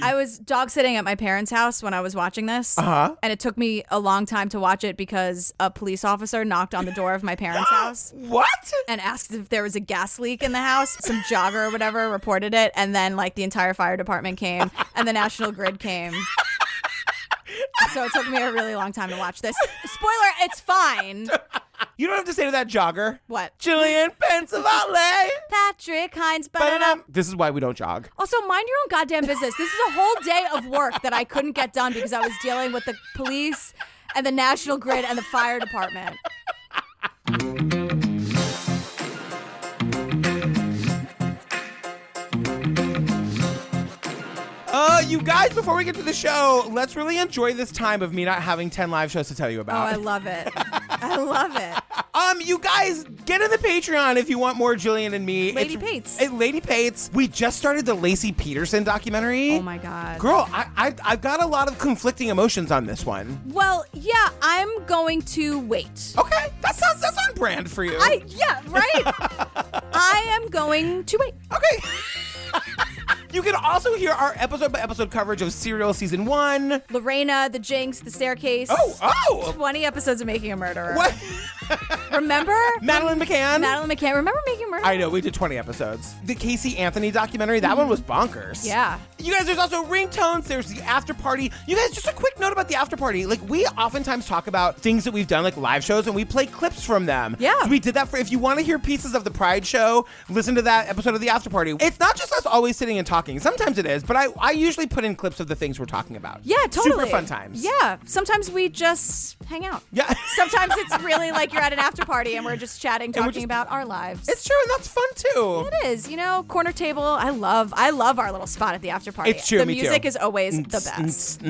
I was dog sitting at my parents' house when I was watching this. And it took me a long time to watch it because a police officer knocked on the door of my parents' house. What? And asked if there was a gas leak in the house. Some jogger or whatever reported it. And then like the entire fire department came and the National Grid came. So it took me a really long time to watch this. Spoiler, it's fine. You don't have to say to that jogger. What? Julian Pensavalle. Patrick Hines. Ba-da-da. This is why we don't jog. Also, mind your own goddamn business. This is a whole day of work that I couldn't get done because I was dealing with the police and the National Grid and the fire department. You guys, before we get to the show, let's really enjoy this time of me not having 10 live shows to tell you about. Oh, I love it. I love it. You guys, get in the Patreon if you want more Jillian and me. Lady Pates. Lady Pates. We just started the Lacey Peterson documentary. Oh my God. Girl, I've got a lot of conflicting emotions on this one. Well, yeah, I'm going to wait. Okay, that's on brand for you. Yeah, right? I am going to wait. Okay. You can also hear our episode-by-episode coverage of Serial Season 1. Lorena, The Jinx, The Staircase. Oh! 20 episodes of Making a Murderer. What? Remember? Madeline McCann. Remember Making a Murderer? I know, we did 20 episodes. The Casey Anthony documentary, that one was bonkers. Yeah. You guys, there's also ringtones, there's the after party. You guys, just a quick note about the after party. Like, we oftentimes talk about things that we've done, like live shows, and we play clips from them. Yeah. So we did that if you want to hear pieces of the Pride show, listen to that episode of the after party. It's not just us always sitting and talking. Sometimes it is, but I usually put in clips of the things we're talking about. Yeah, totally. Super fun times. Yeah. Sometimes we just hang out. Yeah. Sometimes it's really like you're at an after party and we're just chatting, talking about our lives. It's true, and that's fun too. It is. You know, corner table. I love our little spot at the after party. It's true, The me too. music is always the best.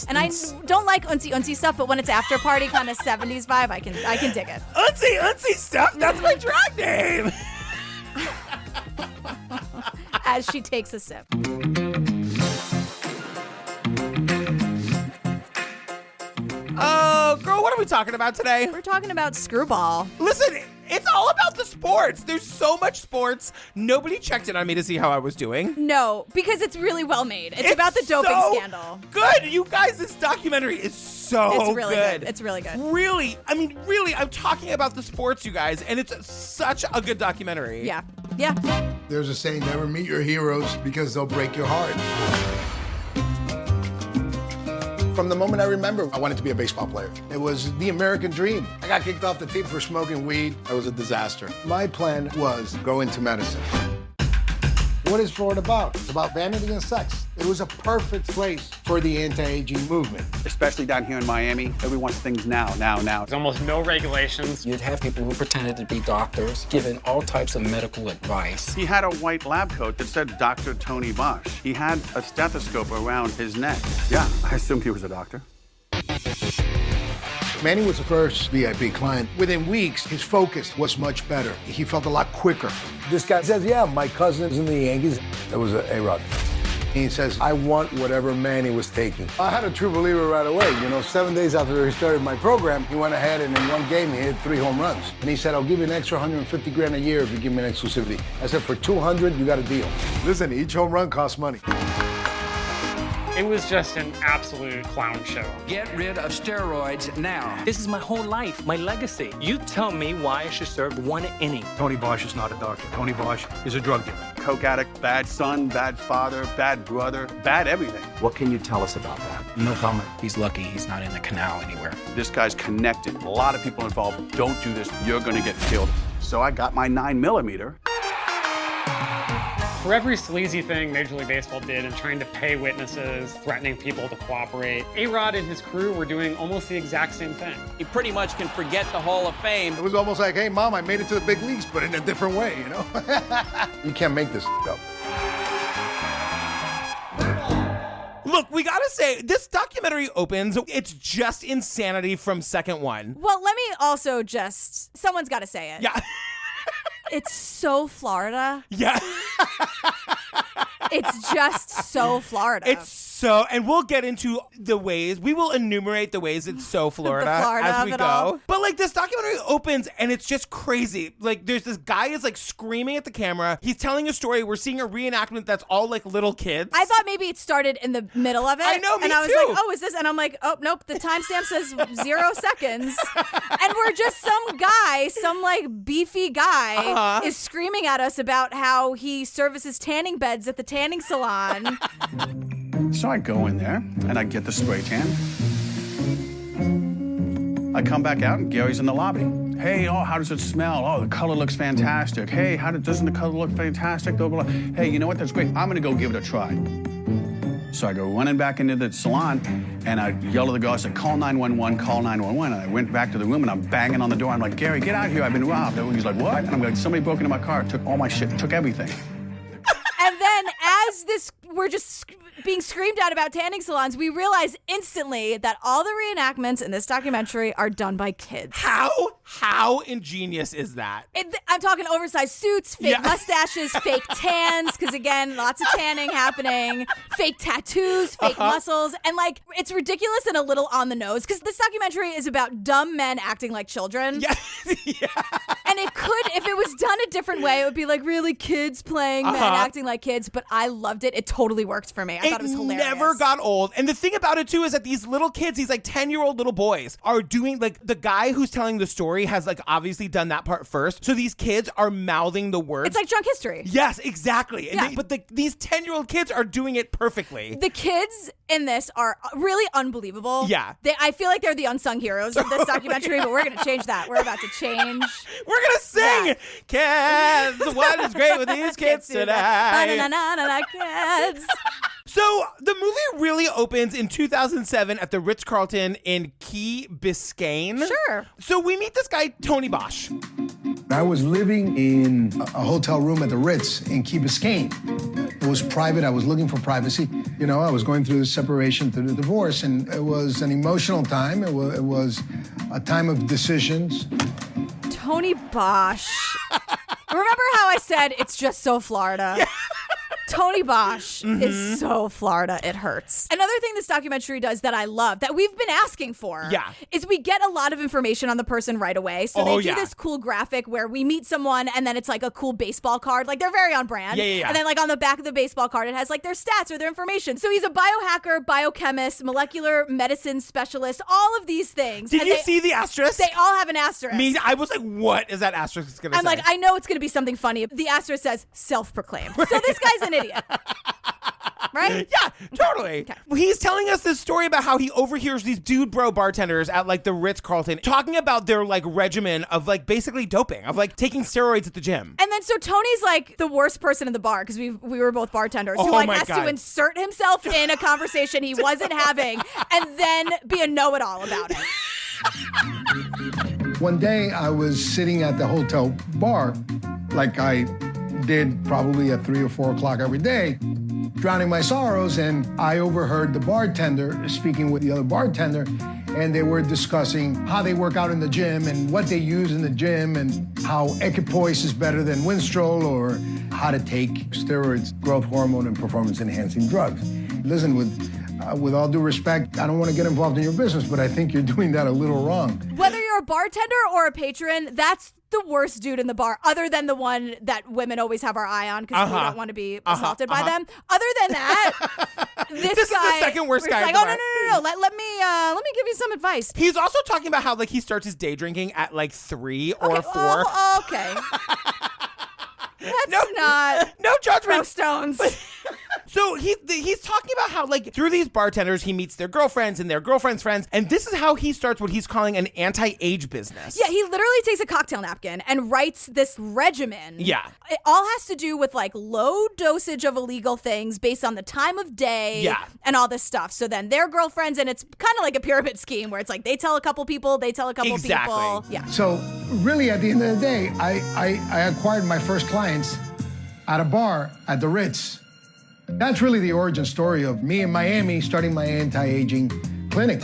And I don't like uncy stuff, but when it's after party kind of 70s vibe, I can dig it. Uncy stuff? That's my drag name. As she takes a sip. Oh, girl, what are we talking about today? We're talking about Screwball. Listen, it's all about the sports. There's so much sports. Nobody checked in on me to see how I was doing. No, because it's really well made. It's about the doping scandal. Good. You guys, this documentary is so good. It's really good. Really, I'm talking about the sports, you guys, and it's such a good documentary. Yeah. There's a saying, never meet your heroes because they'll break your heart. From the moment I remember, I wanted to be a baseball player. It was the American dream. I got kicked off the team for smoking weed. It was a disaster. My plan was go into medicine. What is Florida about? It's about vanity and sex. It was a perfect place for the anti-aging movement. Especially down here in Miami, everyone wants things now. There's almost no regulations. You'd have people who pretended to be doctors, giving all types of medical advice. He had a white lab coat that said Dr. Tony Bosch. He had a stethoscope around his neck. Yeah, I assumed he was a doctor. Manny was the first VIP client. Within weeks, his focus was much better. He felt a lot quicker. This guy says, yeah, my cousin's in the Yankees. That was an A-Rod. He says, I want whatever Manny was taking. I had a true believer right away. 7 days after he started my program, he went ahead and in one game he hit 3 home runs. And he said, I'll give you an extra $150 grand a year if you give me an exclusivity. I said, for 200, you got a deal. Listen, each home run costs money. It was just an absolute clown show. Get rid of steroids now. This is my whole life, my legacy. You tell me why I should serve one inning. Tony Bosch is not a doctor. Tony Bosch is a drug dealer. Coke addict, bad son, bad father, bad brother, bad everything. What can you tell us about that? No comment. He's lucky he's not in the canal anywhere. This guy's connected. A lot of people involved. Don't do this. You're going to get killed. So I got my 9mm. For every sleazy thing Major League Baseball did in trying to pay witnesses, threatening people to cooperate, A-Rod and his crew were doing almost the exact same thing. You pretty much can forget the Hall of Fame. It was almost like, hey, Mom, I made it to the big leagues, but in a different way, You can't make this up. Look, we gotta say, this documentary opens, it's just insanity from second one. Well, let me also someone's got to say it. Yeah. It's so Florida. Yeah. It's just so Florida. It's So, and we'll get into the ways, we will enumerate the ways it's so Florida as we go. All. But like this documentary opens and it's just crazy. Like there's this guy is like screaming at the camera. He's telling a story. We're seeing a reenactment that's all like little kids. I thought maybe it started in the middle of it. I know, me And I was too. like, oh, is this? And I'm like, oh, nope, the timestamp says 0 seconds. And we're just some guy, some like beefy guy is screaming at us about how he services tanning beds at the tanning salon. So I go in there and I get the spray tan. I come back out and Gary's in the lobby. Hey, oh, how does it smell? Oh, the color looks fantastic. Hey, doesn't the color look fantastic? Blah, blah, blah. Hey, you know what? That's great. I'm gonna go give it a try. So I go running back into the salon and I yell to the guy, I said, call 911, call 911. And I went back to the room and I'm banging on the door. I'm like, Gary, get out here. I've been robbed. And he's like, what? And I'm like, somebody broke into my car, took all my shit, took everything. And then as we're just being screamed at about tanning salons, we realize instantly that all the reenactments in this documentary are done by kids. How ingenious is that? I'm talking oversized suits, fake mustaches, fake tans, because again, lots of tanning happening, fake tattoos, fake muscles, and like it's ridiculous and a little on the nose because this documentary is about dumb men acting like children. Yeah. And it could, if it was done a different way, it would be like really kids playing men acting like kids, but I loved it. It totally worked for me. I thought it was hilarious. It never got old. And the thing about it too is that these little kids, these like 10-year-old little boys are doing like the guy who's telling the story has like obviously done that part first. So these kids are mouthing the words. It's like drunk history. Yes, exactly. Yeah. And these 10-year-old kids are doing it perfectly. The kids in this are really unbelievable. Yeah. I feel like they're the unsung heroes of this documentary, but we're going to change that. We're about to change. We're going to sing. Yeah. Kids, what is great with these kids today? Kids. So the movie really opens in 2007 at the Ritz-Carlton in Key Biscayne. Sure. So we meet this guy, Tony Bosch. I was living in a hotel room at the Ritz in Key Biscayne. It was private. I was looking for privacy. You know, I was going through the separation, through the divorce, and it was an emotional time. It was a time of decisions. Tony Bosch. Remember how I said it's just so Florida? Yeah. Tony Bosch is so Florida, it hurts. Another thing this documentary does that I love, that we've been asking for, is we get a lot of information on the person right away. So they do this cool graphic where we meet someone and then it's like a cool baseball card. Like they're very on brand. Yeah. And then like on the back of the baseball card, it has like their stats or their information. So he's a biohacker, biochemist, molecular medicine specialist, all of these things. Did you see the asterisk? They all have an asterisk. I was like, what is that asterisk going to say? I'm like, I know it's going to be something funny. The asterisk says self-proclaimed. So this guy's an idiot. Right? Yeah, totally. Okay. He's telling us this story about how he overhears these dude bro bartenders at like the Ritz-Carlton talking about their like regimen of like basically doping, of like taking steroids at the gym. And then so Tony's like the worst person in the bar because we were both bartenders who like has to insert himself in a conversation he wasn't having and then be a know-it-all about it. One day I was sitting at the hotel bar like I did probably at 3 or 4 o'clock every day, drowning my sorrows, and I overheard the bartender speaking with the other bartender, and they were discussing how they work out in the gym and what they use in the gym and how equipoise is better than Winstrol or how to take steroids, growth hormone, and performance-enhancing drugs. Listen, with all due respect, I don't want to get involved in your business, but I think you're doing that a little wrong. Whether you're a bartender or a patron, that's the worst dude in the bar, other than the one that women always have our eye on because we don't want to be assaulted by them. Other than that, this is guy, the second worst guy. Like, oh no! Let me give you some advice. He's also talking about how like he starts his day drinking at like 3 or 4. Okay. That's not no judgment. No stones. So he's talking about how like through these bartenders he meets their girlfriends and their girlfriends' friends, and this is how he starts what he's calling an anti-age business. Yeah, he literally takes a cocktail napkin and writes this regimen. Yeah. It all has to do with like low dosage of illegal things based on the time of day and all this stuff. So then their girlfriends, and it's kind of like a pyramid scheme where it's like they tell a couple people, they tell a couple people. Yeah. So really at the end of the day, I acquired my first clients at a bar at the Ritz. That's really the origin story of me in Miami starting my anti-aging clinic.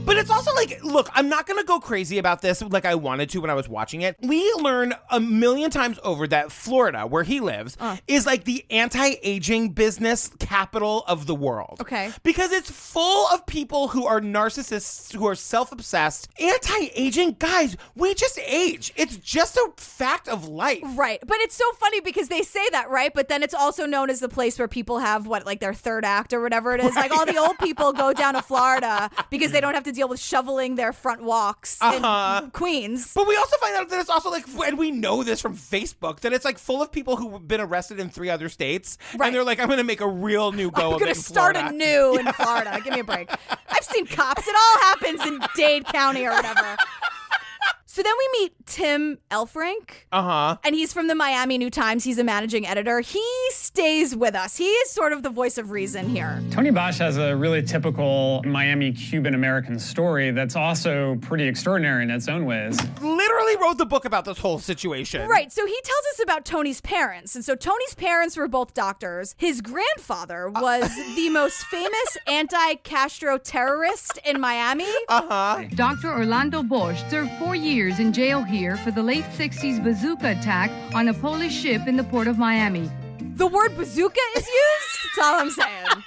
But But it's also like, look, I'm not going to go crazy about this like I wanted to when I was watching it. We learn a million times over that Florida, where he lives, is like the anti-aging business capital of the world. Okay. Because it's full of people who are narcissists, who are self-obsessed. Anti-aging, guys, we just age. It's just a fact of life. Right. But it's so funny because they say that, right? But then it's also known as the place where people have like their third act or whatever it is. Like all the old people go down to Florida because they don't have to deal with shoveling their front walks in Queens. But we also find out that it's also like, and we know this from Facebook, that it's like full of people who've been arrested in 3 other states. Right. And they're like, I'm going to make a real new go of it in I'm going to start anew in Florida. Give me a break. I've seen cops. It all happens in Dade County or whatever. So then we meet Tim Elfrink. And he's from the Miami New Times. He's a managing editor. He stays with us. He is sort of the voice of reason here. Tony Bosch has a really typical Miami Cuban-American story that's also pretty extraordinary in its own ways. Literally wrote the book about this whole situation. Right. So he tells us about Tony's parents. And so Tony's parents were both doctors. His grandfather was the most famous anti-Castro terrorist in Miami. Dr. Orlando Bosch served 4 years in jail here for the late 60s bazooka attack on a Polish ship in the port of Miami. The word bazooka is used? That's all I'm saying.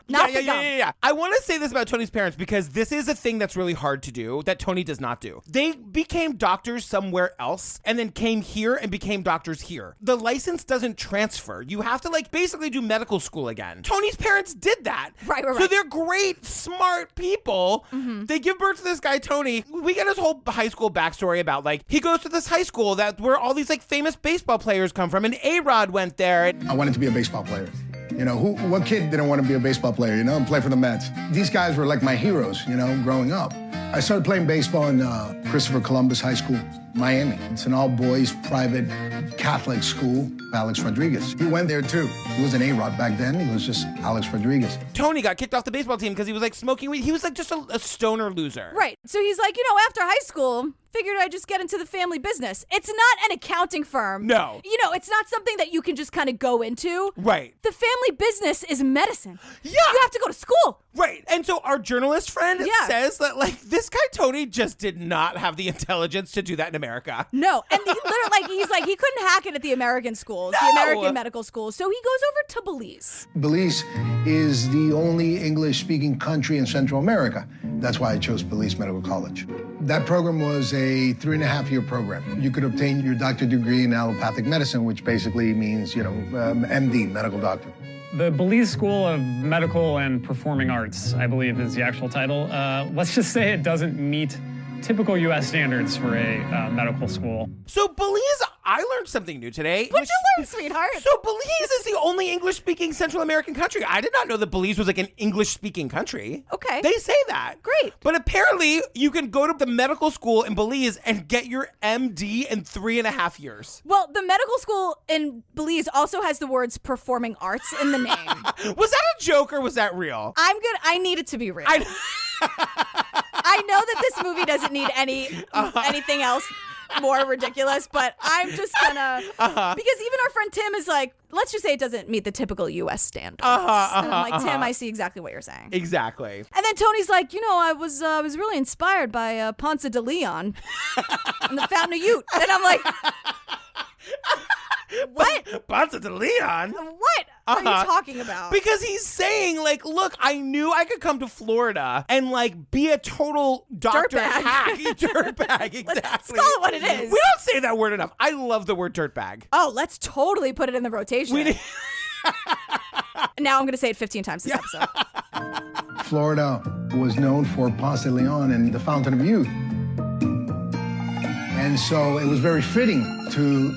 Yeah. I want to say this about Tony's parents because this is a thing that's really hard to do that Tony does not do. They became doctors somewhere else and then came here and became doctors here. The license doesn't transfer. You have to like basically do medical school again. Tony's parents did that. Right. So they're great, smart people. They give birth to this guy, Tony. We get his whole high school backstory about like, he goes to this high school where all these like famous baseball players come from, and A-Rod went there. I wanted to be a baseball player. You know, what kid didn't want to be a baseball player, you know, and play for the Mets? These guys were like my heroes, you know, growing up. I started playing baseball in Christopher Columbus High School, Miami. It's an all-boys private Catholic school. Alex Rodriguez. He went there too. He was an A-Rod back then. He was just Alex Rodriguez. Tony got kicked off the baseball team because he was like smoking weed. He was like just a stoner loser. Right. So he's like, after high school, figured I'd just get into the family business. It's not an accounting firm. No. It's not something that you can just kind of go into. Right. The family business is medicine. Yeah. You have to go to school. Right. And so our journalist friend says that like this guy Tony just did not have the intelligence to do that in America. No. And he's like he couldn't hack it at the American schools, the American medical schools. So he goes over to Belize. Belize is the only English-speaking country in Central America. That's why I chose Belize Medical College. That program was a 3.5-year program. You could obtain your doctorate degree in allopathic medicine, which basically means, MD, medical doctor. The Belize School of Medical and Performing Arts, I believe, is the actual title. Let's just say it doesn't meet typical U.S. standards for a medical school. So Belize, I learned something new today. What'd you learn, sweetheart? So Belize is the only English-speaking Central American country. I did not know that Belize was like an English-speaking country. Okay. They say that. Great. But apparently you can go to the medical school in Belize and get your MD in 3.5 years. Well, the medical school in Belize also has the words performing arts in the name. Was that a joke or was that real? I need it to be real. I know that this movie doesn't need anything else more ridiculous, but I'm just gonna because even our friend Tim is like, let's just say it doesn't meet the typical U.S. standards. And I'm like, Tim, I see exactly what you're saying. Exactly. And then Tony's like, I was really inspired by Ponce de Leon and the Fountain of Youth. And I'm like, what? Ponce de Leon? What are you talking about? Because he's saying, like, look, I knew I could come to Florida and, like, be a total doctor hack. Dirtbag, exactly. Let's call it what it is. We don't say that word enough. I love the word dirtbag. Oh, let's totally put it in the rotation. Now I'm going to say it 15 times this episode. Florida was known for Ponce de Leon and the Fountain of Youth. And so it was very fitting to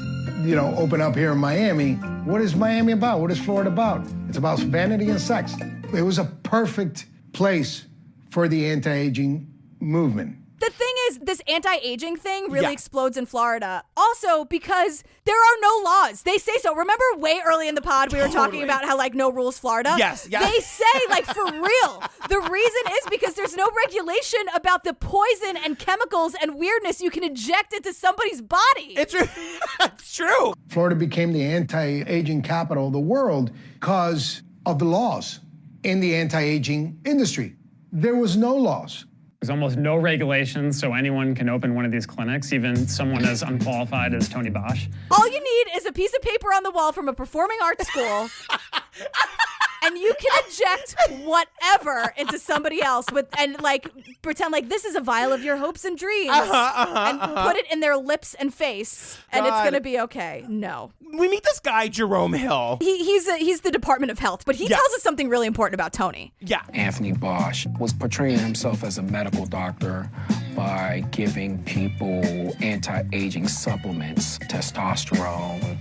open up here in Miami. What is Miami about? What is Florida about? It's about vanity and sex. It was a perfect place for the anti-aging movement. The thing is, this anti-aging thing really explodes in Florida. Also, because there are no laws. They say so. Remember way early in the pod, we were talking about how, like, no rules Florida? Yes. They say, like, for real. The reason is because there's no regulation about the poison and chemicals and weirdness you can inject into somebody's body. It's true. Florida became the anti-aging capital of the world because of the laws in the anti-aging industry. There was no laws. There's almost no regulations, so anyone can open one of these clinics, even someone as unqualified as Tony Bosch. All you need is a piece of paper on the wall from a performing arts school. And you can inject whatever into somebody else and like pretend like this is a vial of your hopes and dreams and put it in their lips and face and it's going to be okay. No. We meet this guy, Jerome Hill. He's the Department of Health, but he tells us something really important about Tony. Yeah. Anthony Bosch was portraying himself as a medical doctor by giving people anti-aging supplements, testosterone,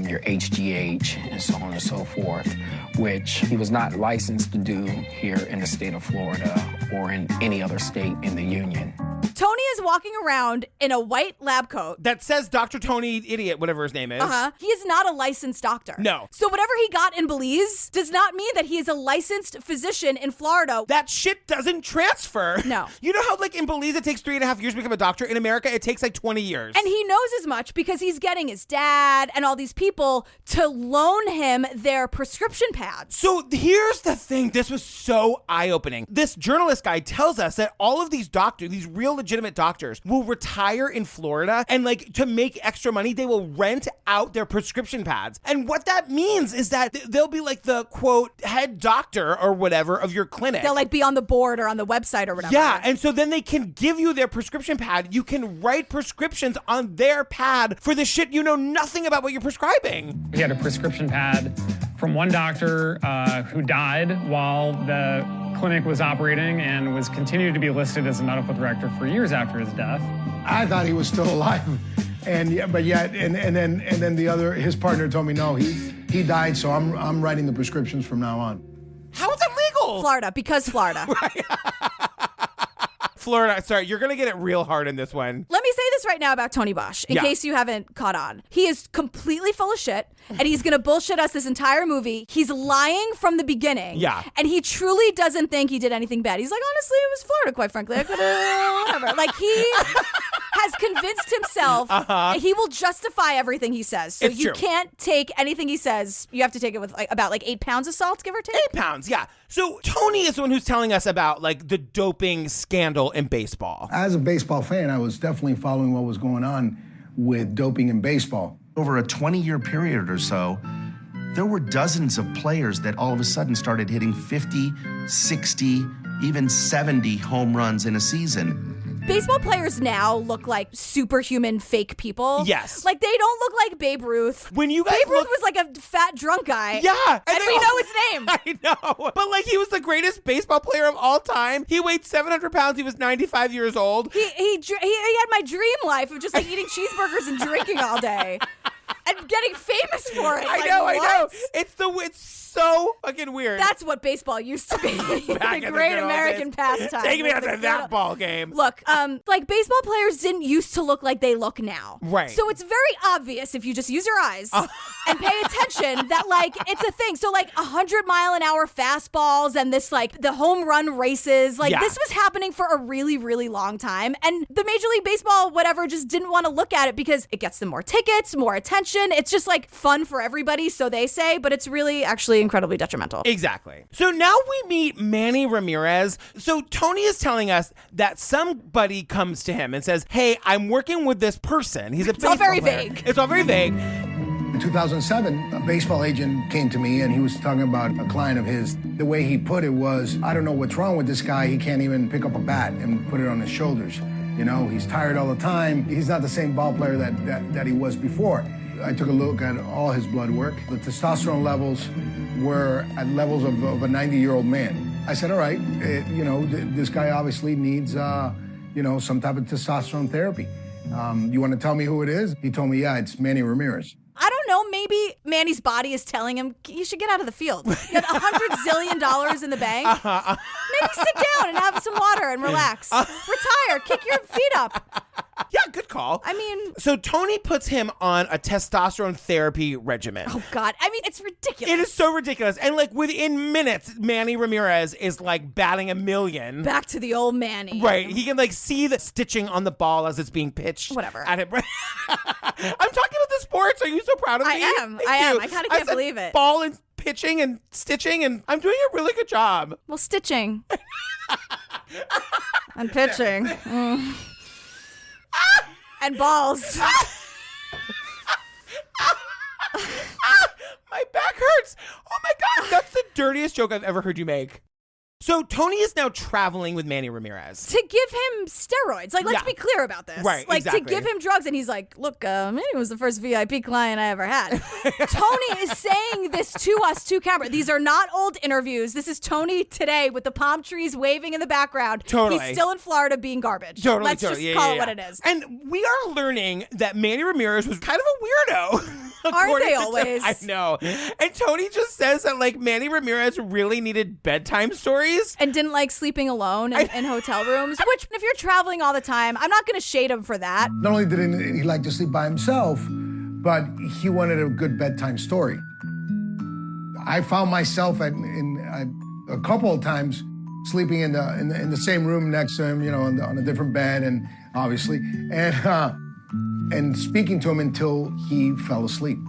your HGH, and so on and so forth, which he was not licensed to do here in the state of Florida or in any other state in the union. Tony is walking around in a white lab coat that says Dr. Tony Idiot, whatever his name is. He is not a licensed doctor. No. So whatever he got in Belize does not mean that he is a licensed physician in Florida. That shit doesn't transfer. No. You know how like in Belize it takes 3.5 years to become a doctor? In America, it takes like 20 years. And he knows as much because he's getting his dad and all these people to loan him their prescription pads. So here's the thing. This was so eye-opening. This journalist guy tells us that all of these doctors, these real legitimate doctors, will retire in Florida and like to make extra money, they will rent out their prescription pads. And what that means is that they'll be like the quote head doctor or whatever of your clinic. They'll like be on the board or on the website or whatever. Yeah, and so then they can give you their prescription pad. You can write prescriptions on their pad for the shit you know nothing about what you're prescribing. He had a prescription pad from one doctor who died while the clinic was operating and was continued to be listed as a medical director for years after his death. I thought he was still alive, and then his partner told me no, he died. So I'm writing the prescriptions from now on. How is that legal? Florida, because Florida. Florida, sorry, you're gonna get it real hard in this one. Let me say this right now about Tony Bosch, in case you haven't caught on. He is completely full of shit, and he's gonna bullshit us this entire movie. He's lying from the beginning. Yeah. And he truly doesn't think he did anything bad. He's like, honestly, it was Florida, quite frankly. I could have, whatever. Like, he has convinced himself he will justify everything he says. So It's you true. can't take anything he says. You have to take it with like about 8 pounds of salt, give or take. 8 pounds, yeah. So Tony is the one who's telling us about like the doping scandal in baseball. As a baseball fan, I was definitely following what was going on with doping in baseball. Over a 20-year period or so, there were dozens of players that all of a sudden started hitting 50, 60, even 70 home runs in a season. Baseball players now look like superhuman fake people. Yes. Like, they don't look like Babe Ruth. When you guys Babe Ruth was like a fat drunk guy. Yeah. And we know his name. I know. But like he was the greatest baseball player of all time. He weighed 700 pounds. He was 95 years old. He had my dream life of just like eating cheeseburgers and drinking all day. And getting famous for it. I know. It's so fucking weird. That's what baseball used to be. Back The in great the good old American days. pastime. Take me out to The that good- ball game. Look, like baseball players didn't used to look like they look now. Right. So it's very obvious if you just use your eyes and pay attention that like it's a thing. So like 100-mile-an-hour fastballs and this like the home run races, like this was happening for a really, really long time. And the Major League Baseball, whatever, just didn't want to look at it because it gets them more tickets, more attention. It's just like fun for everybody, so they say, but it's really actually incredibly detrimental. Exactly. So now we meet Manny Ramirez. So Tony is telling us that somebody comes to him and says, hey, I'm working with this person. He's a It's all very baseball player. vague. It's all very vague. In 2007, a baseball agent came to me and he was talking about a client of his. The way he put it was, I don't know what's wrong with this guy. He can't even pick up a bat and put it on his shoulders. You know, he's tired all the time. He's not the same ball player that he was before. I took a look at all his blood work. The testosterone levels were at levels of a 90-year-old man. I said, all right, this guy obviously needs, some type of testosterone therapy. You want to tell me who it is? He told me, yeah, it's Manny Ramirez. I don't know, maybe Manny's body is telling him, you should get out of the field. You have $100 zillion in the bank. Maybe sit down and have some water and relax. Retire, kick your feet up. Yeah, good call. I mean... So Tony puts him on a testosterone therapy regimen. Oh, God. I mean, it's ridiculous. It is so ridiculous. And like within minutes, Manny Ramirez is like batting a million. Back to the old Manny. Right. He can like see the stitching on the ball as it's being pitched. Whatever. At him. I'm talking about the sports. Are you so proud of me? I am. Thank I am. you. I kind of I can't said believe it. Ball and pitching and stitching, and I'm doing a really good job. Well, stitching. And pitching. And balls. My back hurts. Oh my God, that's the dirtiest joke I've ever heard you make. So Tony is now traveling with Manny Ramirez. To give him steroids. Like, let's be clear about this. Right, like, exactly. to give him drugs. And he's like, look, Manny was the first VIP client I ever had. Tony is saying this to us, to camera. These are not old interviews. This is Tony today with the palm trees waving in the background. Totally. He's still in Florida being garbage. Totally, Let's just call it what it is. And we are learning that Manny Ramirez was kind of a weirdo. Aren't they always? I know. And Tony just says that, like, Manny Ramirez really needed bedtime stories. And didn't like sleeping alone in hotel rooms, which if you're traveling all the time, I'm not going to shade him for that. Not only did he like to sleep by himself, but he wanted a good bedtime story. I found myself in a couple of times sleeping in the same room next to him, you know, on a different bed, and obviously, and speaking to him until he fell asleep.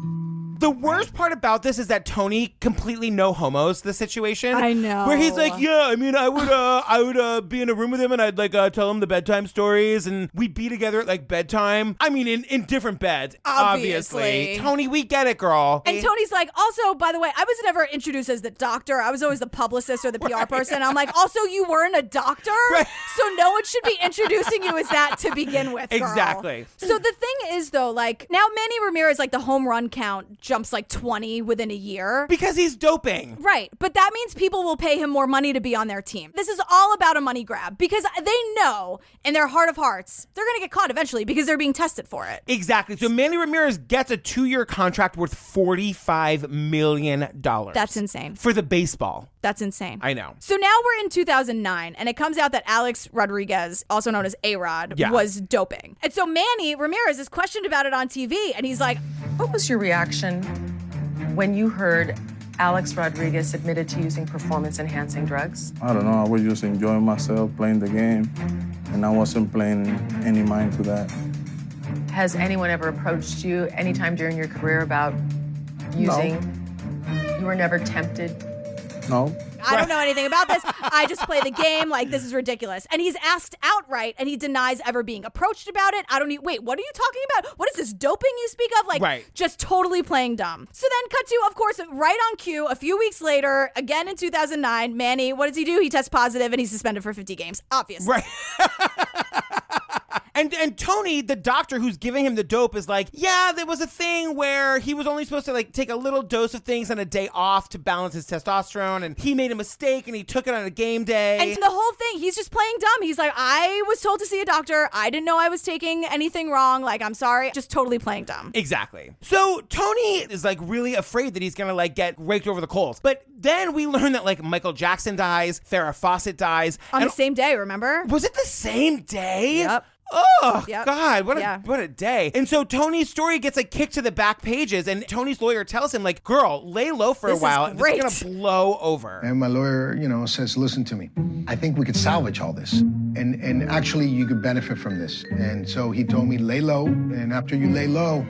The worst part about this is that Tony completely no homos the situation. I know. Where he's like, yeah, I mean, I would be in a room with him and I'd like tell him the bedtime stories and we'd be together at like bedtime. I mean, in different beds, obviously. Tony, we get it, girl. And Tony's like, also, by the way, I was never introduced as the doctor. I was always the publicist or the PR person. I'm like, also, you weren't a doctor, so no one should be introducing you as that to begin with, girl. Exactly. So the thing is, though, like, now Manny Ramirez, like, the home run count jumps like 20 within a year. Because he's doping. Right. But that means people will pay him more money to be on their team. This is all about a money grab because they know in their heart of hearts they're going to get caught eventually because they're being tested for it. Exactly. So Manny Ramirez gets a 2-year contract worth $45 million. That's insane. For the baseball. That's insane. I know. So now we're in 2009, and it comes out that Alex Rodriguez, also known as A-Rod, was doping. And so Manny Ramirez is questioned about it on TV, and he's like, what was your reaction when you heard Alex Rodriguez admitted to using performance-enhancing drugs? I don't know. I was just enjoying myself playing the game, and I wasn't paying any mind to that. Has anyone ever approached you anytime during your career about using? No. You were never tempted? No. I don't know anything about this. I just play the game. Like, this is ridiculous. And he's asked outright, and he denies ever being approached about it. Wait, what are you talking about? What is this doping you speak of? Like, just totally playing dumb. So then cut to, of course, right on cue, a few weeks later, again in 2009, Manny, what does he do? He tests positive, and he's suspended for 50 games, obviously. Right. And Tony, the doctor who's giving him the dope, is like, yeah, there was a thing where he was only supposed to like take a little dose of things on a day off to balance his testosterone, and he made a mistake and he took it on a game day. And the whole thing, he's just playing dumb. He's like, I was told to see a doctor. I didn't know I was taking anything wrong. Like, I'm sorry. Just totally playing dumb. Exactly. So Tony is like really afraid that he's gonna like get raked over the coals. But then we learn that like Michael Jackson dies, Farrah Fawcett dies. On the same day, remember? Was it the same day? Yep. Oh, yep. God, what a day. And so Tony's story gets a kick to the back pages, and Tony's lawyer tells him, like, girl, lay low for a while. It's going to blow over. And my lawyer, you know, says, listen to me. I think we could salvage all this. And actually, you could benefit from this. And so he told me, lay low. And after you lay low,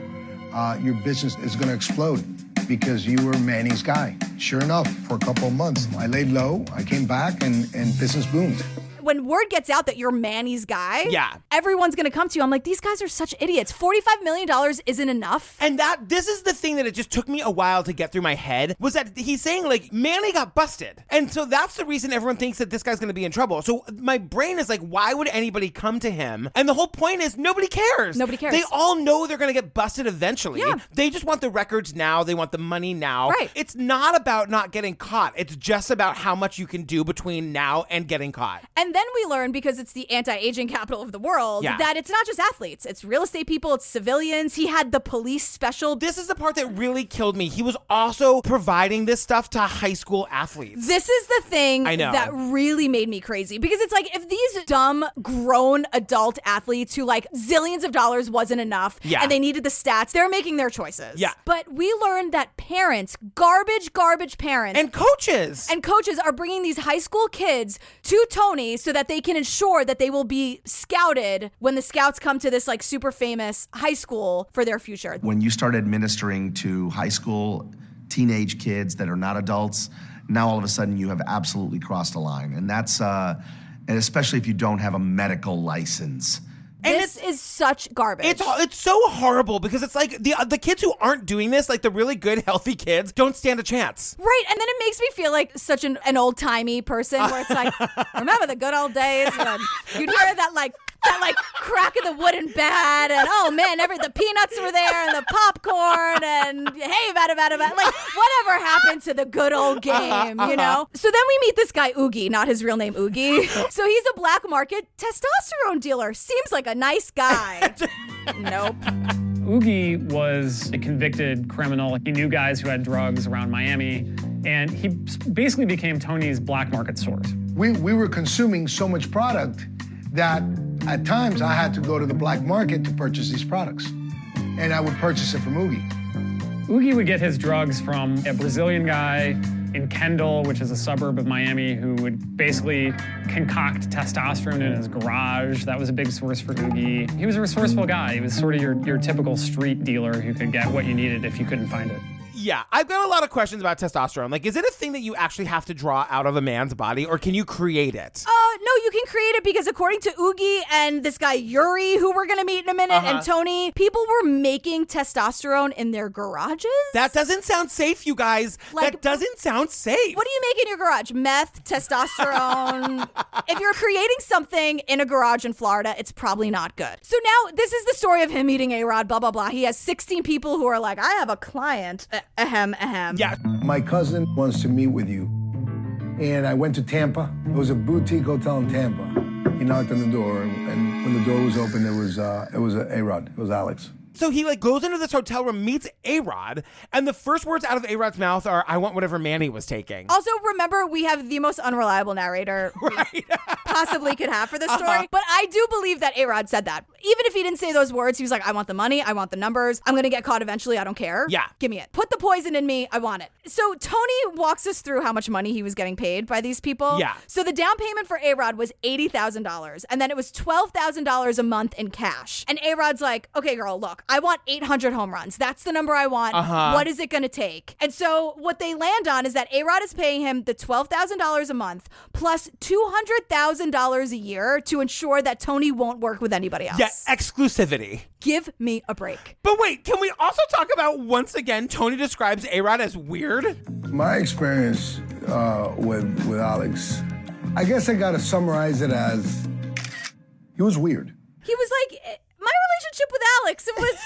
your business is going to explode because you were Manny's guy. Sure enough, for a couple of months, I laid low. I came back and business boomed. When word gets out that you're Manny's guy, everyone's going to come to you. I'm like, these guys are such idiots. $45 million isn't enough. And this is the thing that it just took me a while to get through my head, was that he's saying, like, Manny got busted. And so that's the reason everyone thinks that this guy's going to be in trouble. So my brain is like, why would anybody come to him? And the whole point is nobody cares. Nobody cares. They all know they're going to get busted eventually. Yeah. They just want the records now. They want the money now. Right. It's not about not getting caught. It's just about how much you can do between now and getting caught. And then we learn, because it's the anti-aging capital of the world, that it's not just athletes. It's real estate people. It's civilians. He had the police special. This is the part that really killed me. He was also providing this stuff to high school athletes. This is the thing I know. that really made me crazy, because it's like, if these dumb grown adult athletes who like zillions of dollars wasn't enough and they needed the stats, they're making their choices. Yeah. But we learned that parents, garbage parents, and coaches are bringing these high school kids to Tony so that they can ensure that they will be scouted when the scouts come to this like super famous high school for their future. When you start administering to high school teenage kids that are not adults, now all of a sudden you have absolutely crossed a line. And and especially if you don't have a medical license. And this is such garbage. It's so horrible because it's like the kids who aren't doing this, like the really good, healthy kids, don't stand a chance. Right, and then it makes me feel like such an old-timey person where it's like, remember the good old days when you'd hear that crack of the wooden bat and oh man, the peanuts were there and the popcorn and hey, bada. Like whatever happened to the good old game, you know? So then we meet this guy Oogie, not his real name Oogie. So he's a black market testosterone dealer. Seems like a nice guy. Nope. Oogie was a convicted criminal. He knew guys who had drugs around Miami, and he basically became Tony's black market source. We were consuming so much product that at times I had to go to the black market to purchase these products. And I would purchase it from Oogie. Oogie would get his drugs from a Brazilian guy in Kendall, which is a suburb of Miami, who would basically concoct testosterone in his garage. That was a big source for Oogie. He was a resourceful guy. He was sort of your typical street dealer who could get what you needed if you couldn't find it. Yeah, I've got a lot of questions about testosterone. Like, is it a thing that you actually have to draw out of a man's body, or can you create it? No, you can create it because according to Oogie and this guy Yuri, who we're going to meet in a minute, and Tony, people were making testosterone in their garages. That doesn't sound safe, you guys. That doesn't sound safe. What do you make in your garage? Meth, testosterone. If you're creating something in a garage in Florida, it's probably not good. So now this is the story of him meeting A-Rod, blah, blah, blah. He has 16 people who are like, I have a client. Ahem. Yeah. My cousin wants to meet with you. And I went to Tampa. It was a boutique hotel in Tampa. He knocked on the door, and when the door was open, it was A-Rod. It was Alex. So he goes into this hotel room, meets A-Rod, and the first words out of A-Rod's mouth are, I want whatever man he was taking. Also, remember, we have the most unreliable narrator we possibly could have for this story. But I do believe that A-Rod said that. Even if he didn't say those words, he was like, I want the money, I want the numbers, I'm going to get caught eventually, I don't care. Yeah. Give me it. Put the poison in me, I want it. So Tony walks us through how much money he was getting paid by these people. Yeah. So the down payment for A-Rod was $80,000, and then it was $12,000 a month in cash. And A-Rod's like, okay, girl, look, I want 800 home runs. That's the number I want. What is it going to take? And so what they land on is that A-Rod is paying him the $12,000 a month plus $200,000 a year to ensure that Tony won't work with anybody else. Yeah, exclusivity. Give me a break. But wait, can we also talk about, once again, Tony describes A-Rod as weird? My experience with Alex, I guess I got to summarize it as he was weird. He was like, my relationship with Alex, it was,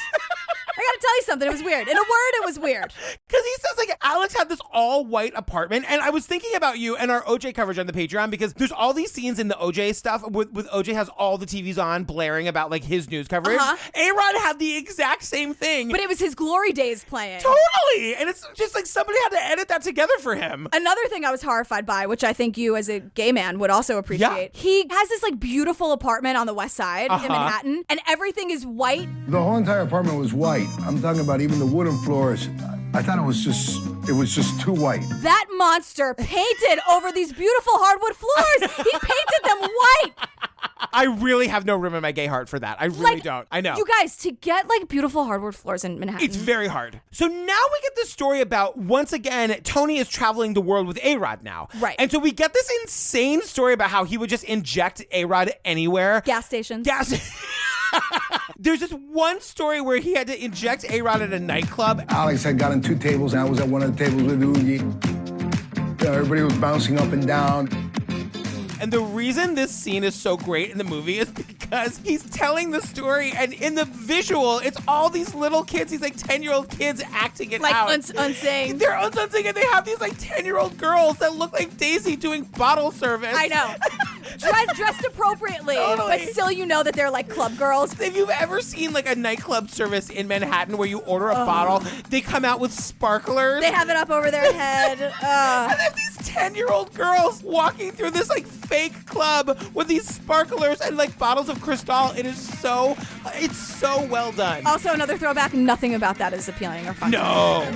I gotta tell you something, it was weird. In a word, it was weird. Because he says, like, Alex had this all-white apartment, and I was thinking about you and our OJ coverage on the Patreon, because there's all these scenes in the OJ stuff with OJ has all the TVs on blaring about, like, his news coverage. A-Rod had the exact same thing. But it was his glory days playing. Totally! And it's just like somebody had to edit that together for him. Another thing I was horrified by, which I think you as a gay man would also appreciate, he has this, like, beautiful apartment on the west side in Manhattan, and everything is white. The whole entire apartment was white. I'm talking about even the wooden floors. I thought it was just too white. That monster painted over these beautiful hardwood floors. He painted them white. I really have no room in my gay heart for that. I really don't. I know. You guys, to get like beautiful hardwood floors in Manhattan, it's very hard. So now we get the story about, once again, Tony is traveling the world with A-Rod now. Right. And so we get this insane story about how he would just inject A-Rod anywhere. Gas stations. There's this one story where he had to inject A-Rod at a nightclub. Alex had gotten 2 tables, and I was at one of the tables with Oogie. Everybody was bouncing up and down. And the reason this scene is so great in the movie is because he's telling the story, and in the visual, it's all these little kids, these like 10-year-old kids acting it out. Like unsing. They're unsing, and they have these like 10-year-old girls that look like Daisy doing bottle service. I know. Dressed appropriately, Totally. but still you know that they're like club girls. If you've ever seen like a nightclub service in Manhattan where you order a bottle, they come out with sparklers. They have it up over their head. And they have these 10-year-old girls walking through this like fake club with these sparklers and like bottles of Cristal. It's so well done. Also, another throwback, nothing about that is appealing or fun. No.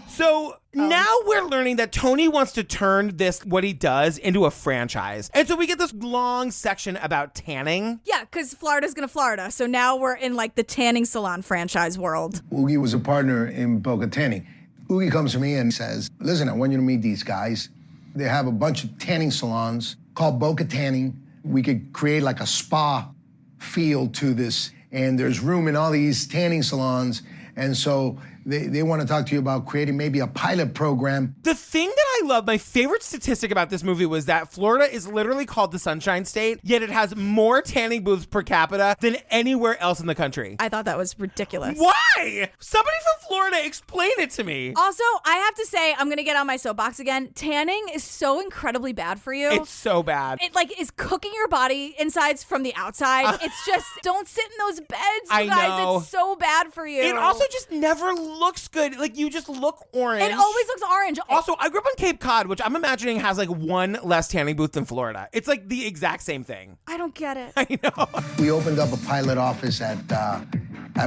So now we're learning learning that Tony wants to turn this, what he does, into a franchise. And so we get this long section about tanning. Yeah, because Florida's gonna Florida. So now we're in like the tanning salon franchise world. Oogie was a partner in Boca Tanning. Oogie comes to me and says, listen, I want you to meet these guys. They have a bunch of tanning salons called Boca Tanning. We could create like a spa feel to this, and there's room in all these tanning salons. And so they want to talk to you about creating maybe a pilot program. The thing that I love, my favorite statistic about this movie was that Florida is literally called the Sunshine State, yet it has more tanning booths per capita than anywhere else in the country. I thought that was ridiculous. Why? Somebody from Florida, explain it to me. Also, I have to say, I'm going to get on my soapbox again. Tanning is so incredibly bad for you. It's so bad. It like is cooking your body insides from the outside. It's just, don't sit in those beds, you guys. know. It's so bad for you. It also just never looks good. Like, you just look orange. It always looks orange. Also, I grew up on Cape Cod, which I'm imagining has like one less tanning booth than Florida. It's like the exact same thing. I don't get it. I know. We opened up a pilot office at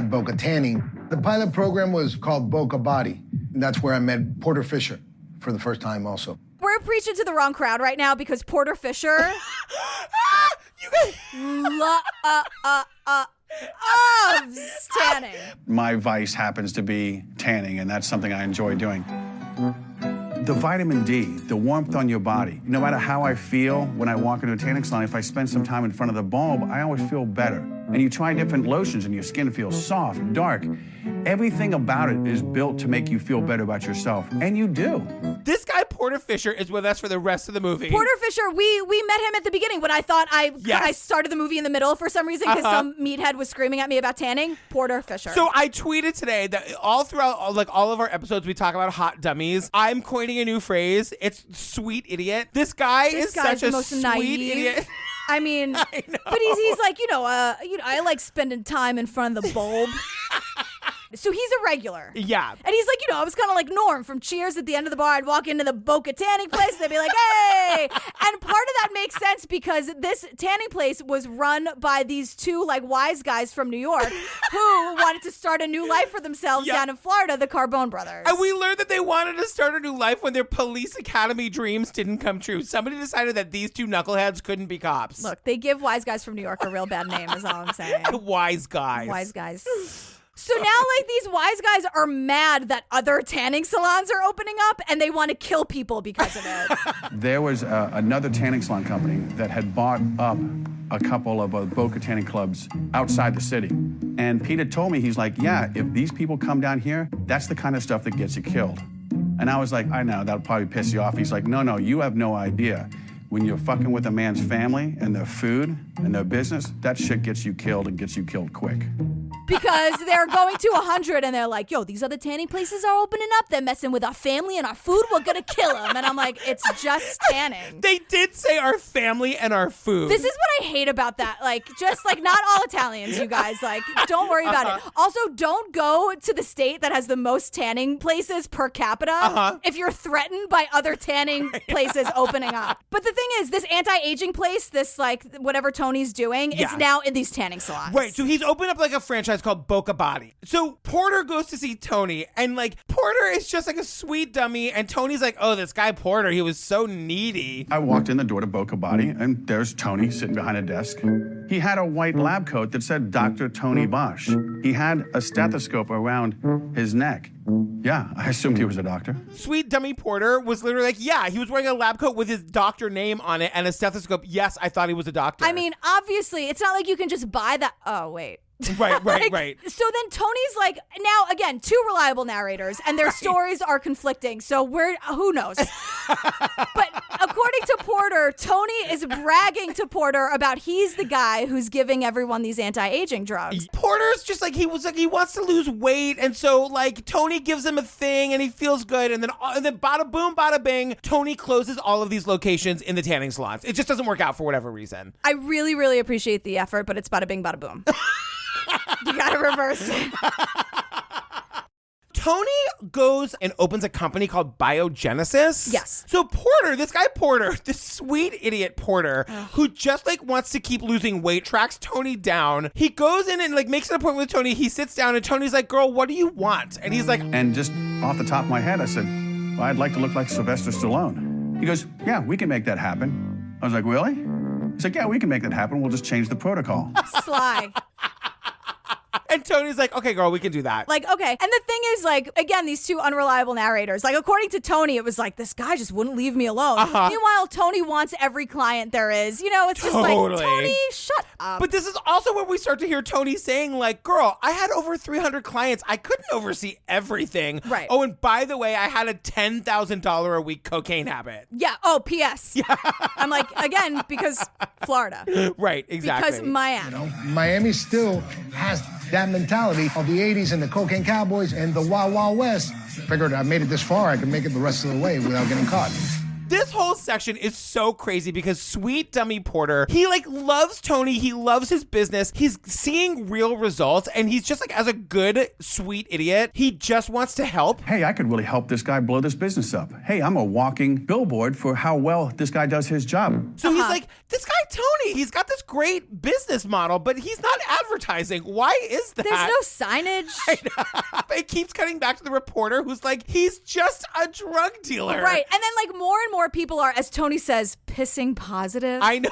Boca Tanning. The pilot program was called Boca Body. And that's where I met Porter Fisher for the first time also. We're preaching to the wrong crowd right now because Porter Fisher you guys loves tanning. My vice happens to be tanning, and that's something I enjoy doing. The vitamin D, the warmth on your body, no matter how I feel when I walk into a tanning salon, if I spend some time in front of the bulb, I always feel better. And you try different lotions and your skin feels soft, dark. Everything about it is built to make you feel better about yourself, and you do. This guy, Porter Fisher, is with us for the rest of the movie. Porter Fisher, we met him at the beginning when I thought I started the movie in the middle for some reason because some meathead was screaming at me about tanning. Porter Fisher. So I tweeted today that all throughout all of our episodes we talk about hot dummies. I'm coining a new phrase. It's sweet idiot. This guy is such a sweet idiot. I mean, but he's like, I like spending time in front of the bulb. So he's a regular. Yeah. And he's like, I was kind of like Norm from Cheers at the end of the bar. I'd walk into the Boca tanning place and they'd be like, hey. And part of that makes sense because this tanning place was run by these two like wise guys from New York who wanted to start a new life for themselves down in Florida, the Carbone brothers. And we learned that they wanted to start a new life when their police academy dreams didn't come true. Somebody decided that these two knuckleheads couldn't be cops. Look, they give wise guys from New York a real bad name is all I'm saying. Wise guys. Wise guys. So now, like, these wise guys are mad that other tanning salons are opening up and they want to kill people because of it. There was another tanning salon company that had bought up a couple of Boca tanning clubs outside the city. And Peter told me, he's like, yeah, if these people come down here, that's the kind of stuff that gets you killed. And I was like, I know, that'll probably piss you off. He's like, no, you have no idea. When you're fucking with a man's family and their food and their business, that shit gets you killed and gets you killed quick. Because they're going to 100 and they're like, yo, these other tanning places are opening up. They're messing with our family and our food. We're going to kill them. And I'm like, it's just tanning. They did say our family and our food. This is what I hate about that. Like, just like not all Italians, you guys. Like, don't worry about it. Also, don't go to the state that has the most tanning places per capita if you're threatened by other tanning places opening up. But the thing is, this anti-aging place, this like whatever Tony's doing, is now in these tanning salons. Right, so he's opened up like a franchise called Boca Body. So Porter goes to see Tony, and like Porter is just like a sweet dummy, and Tony's like, oh, this guy Porter, he was so needy. I walked in the door to Boca Body, and there's Tony sitting behind a desk. He had a white lab coat that said Dr. Tony Bosch. He had a stethoscope around his neck. Yeah, I assumed he was a doctor. Sweet dummy Porter was literally like, yeah, he was wearing a lab coat with his doctor name on it and a stethoscope. Yes, I thought he was a doctor. I mean, obviously, it's not like you can just buy that. Oh, wait. Right. So then Tony's like, now again, two reliable narrators and their stories are conflicting. So who knows? But according to Porter, Tony is bragging to Porter about he's the guy who's giving everyone these anti-aging drugs. Porter's just like, he wants to lose weight. And so like Tony gives him a thing and he feels good. And then bada boom, bada bing, Tony closes all of these locations in the tanning salons. It just doesn't work out for whatever reason. I really, really appreciate the effort, but it's bada bing, bada boom. You gotta reverse it. Tony goes and opens a company called Biogenesis. Yes. So Porter, this guy Porter, this sweet idiot Porter, who just like wants to keep losing weight, tracks Tony down. He goes in and like makes an appointment with Tony. He sits down and Tony's like, girl, what do you want? And he's like, and just off the top of my head, I said, well, I'd like to look like Sylvester Stallone. He goes, yeah, we can make that happen. I was like, really? He's like, yeah, we can make that happen. We'll just change the protocol. Sly. And Tony's like, okay, girl, we can do that. Like, okay. And the thing is, like, again, these two unreliable narrators, like, according to Tony, it was like, this guy just wouldn't leave me alone. Meanwhile, Tony wants every client there is. You know, it's just like, Tony, shut up. But this is also where we start to hear Tony saying, like, girl, I had over 300 clients. I couldn't oversee everything. Right. Oh, and by the way, I had a $10,000 a week cocaine habit. Yeah. Oh, P.S. Yeah. I'm like, again, because Florida. Right, exactly. Because Miami. You know, Miami still has that mentality of the 80s and the cocaine cowboys and the Wild Wild West. Figured I made it this far, I can make it the rest of the way without getting caught. This whole section is so crazy because sweet dummy Porter, he like loves Tony. He loves his business. He's seeing real results and he's just like, as a good, sweet idiot, he just wants to help. Hey, I could really help this guy blow this business up. Hey, I'm a walking billboard for how well this guy does his job. So he's like, this guy Tony, he's got this great business model, but he's not advertising. Why is that? There's no signage. It keeps cutting back to the reporter who's like, he's just a drug dealer. Right. And then like more and more people are, as Tony says, pissing positive. I know.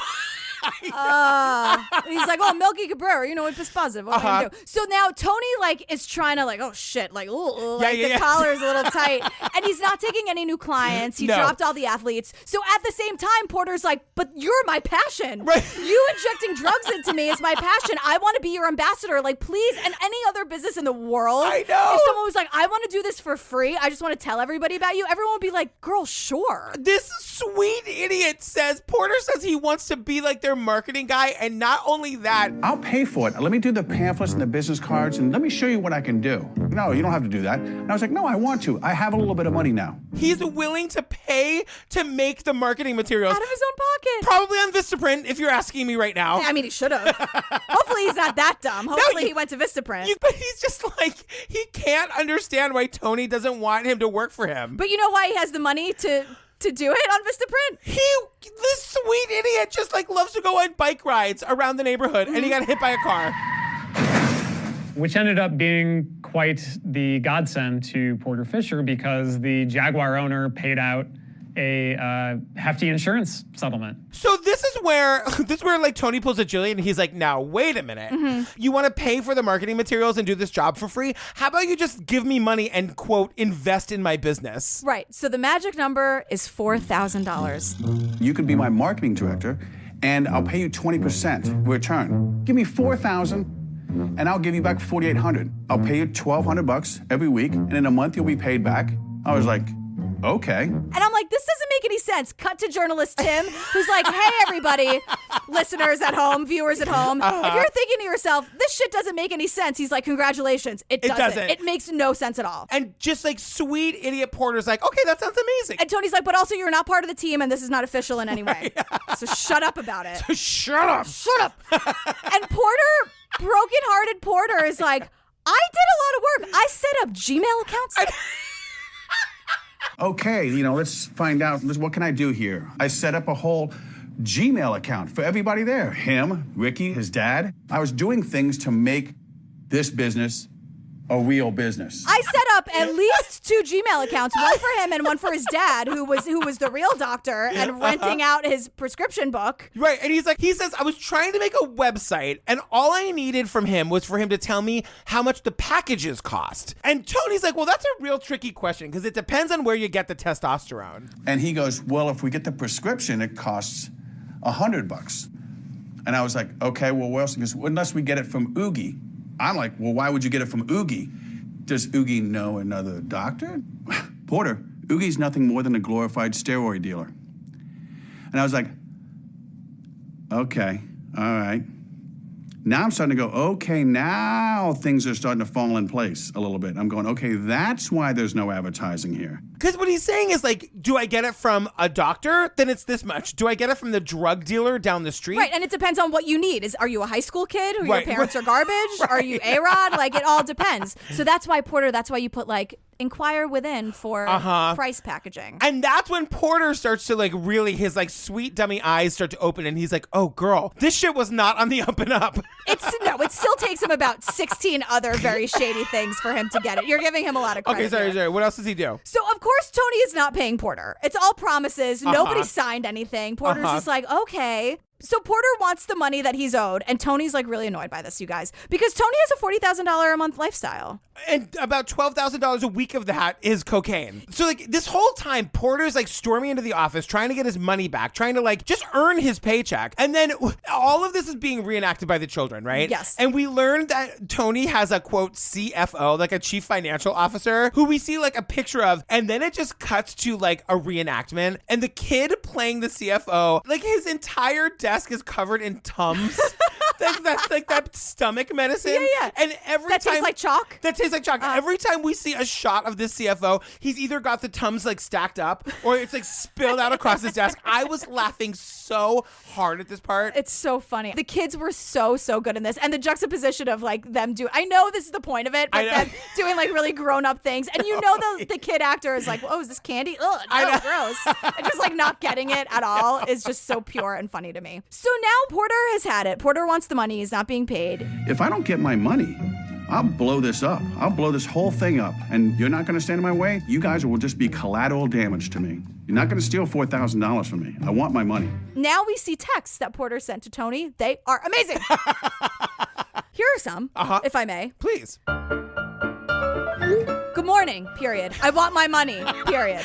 He's like, oh, Milky Cabrera, you know, it piss positive. What am I gonna do? So now Tony like is trying to like, oh shit, like, ooh, like the collar is a little tight, and he's not taking any new clients. He dropped all the athletes. So at the same time, Porter's like, but you're my passion. Right. You injecting drugs into me is my passion. I want to be your ambassador. Like, please, and any other business in the world. I know. If someone was like, I want to do this for free, I just want to tell everybody about you, everyone would be like, girl, sure. This sweet idiot says, Porter says he wants to be like their marketing guy, and not only that, I'll pay for it. Let me do the pamphlets and the business cards, and let me show you what I can do. No, you don't have to do that. And I was like, no, I want to. I have a little bit of money now. He's willing to pay to make the marketing materials. Out of his own pocket. Probably on Vistaprint, if you're asking me right now. I mean, he should have. Hopefully he's not that dumb. Hopefully he went to Vistaprint. But he's just like, he can't understand why Tony doesn't want him to work for him. But you know why he has the money to do it on Vistaprint? This sweet idiot just like loves to go on bike rides around the neighborhood, and he got hit by a car. Which ended up being quite the godsend to Porter Fisher because the Jaguar owner paid out a hefty insurance settlement. So this is where like Tony pulls a Jillian and he's like, now wait a minute. You want to pay for the marketing materials and do this job for free? How about you just give me money and quote invest in my business? Right. So the magic number is $4,000. You could be my marketing director and I'll pay you 20% return. Give me $4,000 and I'll give you back $4,800. I'll pay you $1,200 every week and in a month you'll be paid back. I was like, okay. And I'm like, this doesn't make any sense. Cut to journalist Tim, who's like, hey, everybody, listeners at home, viewers at home. If you're thinking to yourself, this shit doesn't make any sense, he's like, congratulations. It doesn't. It makes no sense at all. And just like sweet idiot Porter's like, okay, that sounds amazing. And Tony's like, but also you're not part of the team and this is not official in any way. So shut up about it. So shut up. Shut up. And Porter, broken-hearted Porter is like, I did a lot of work. I set up Gmail accounts. Okay, let's find out. What can I do here? I set up a whole Gmail account for everybody there. Him, Ricky, his dad. I was doing things to make this business a real business. I set up at least 2 Gmail accounts, one for him and one for his dad, who was the real doctor and renting out his prescription book. Right, and he says, I was trying to make a website, and all I needed from him was for him to tell me how much the packages cost. And Tony's like, well, that's a real tricky question, because it depends on where you get the testosterone. And he goes, well, if we get the prescription, it costs $100. And I was like, okay, well, where else? He goes, unless we get it from Oogie. I'm like, well, why would you get it from Oogie? Does Oogie know another doctor? Porter, Oogie's nothing more than a glorified steroid dealer. And I was like, okay, all right. Now I'm starting to go, okay, now things are starting to fall in place a little bit. I'm going, okay, that's why there's no advertising here. Because what he's saying is like, do I get it from a doctor? Then it's this much. Do I get it from the drug dealer down the street? Right, and it depends on what you need. Are you a high school kid who your parents are garbage? Are you A-Rod? Like, it all depends. So that's why, Porter, you put like inquire within for price packaging. And that's when Porter starts to like really, his like sweet dummy eyes start to open and he's like, oh girl, this shit was not on the up and up. It still takes him about 16 other very shady things for him to get it. You're giving him a lot of credit. Okay, sorry. What else does he do? So, of course, Tony is not paying Porter. It's all promises. Nobody signed anything. Porter's just like, okay. So Porter wants the money that he's owed, and Tony's like really annoyed by this, you guys, because Tony has a $40,000 a month lifestyle. And about $12,000 a week of that is cocaine. So like this whole time, Porter's like storming into the office, trying to get his money back, trying to like just earn his paycheck. And then all of this is being reenacted by the children, right? Yes. And we learned that Tony has a quote CFO, like a chief financial officer, who we see like a picture of, and then it just cuts to like a reenactment. And the kid playing the CFO, like his entire desk is covered in Tums. That's like that stomach medicine. Yeah. And every that time tastes like chalk. That tastes like chalk. Every time we see a shot of this CFO, he's either got the Tums like stacked up or it's like spilled out across his desk. I was laughing so hard at this part. It's so funny. The kids were so good in this, and the juxtaposition of like them I know this is the point of it, but them doing like really grown up things, and you know the kid actor is like, oh, is this candy? Ugh, no, gross. And just like not getting it at all is just so pure and funny to me. So now Porter has had it. Porter wants the money. He's not being paid. If I don't get my money, I'll blow this up. I'll blow this whole thing up. And you're not going to stand in my way? You guys will just be collateral damage to me. You're not going to steal $4,000 from me. I want my money. Now we see texts that Porter sent to Tony. They are amazing. Here are some, if I may. Please. Good morning, period. I want my money, period.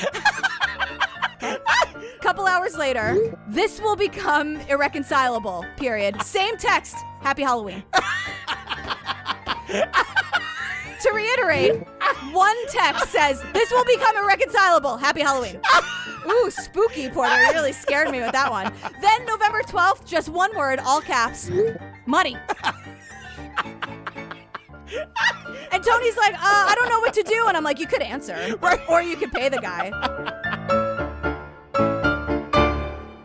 Couple hours later, this will become irreconcilable, period. Same text. Happy Halloween. To reiterate, one text says, this will become irreconcilable. Happy Halloween. Ooh, spooky, Porter. You really scared me with that one. Then November 12th, just one word, all caps, money. And Tony's like, I don't know what to do. And I'm like, you could answer. Right. Or you could pay the guy.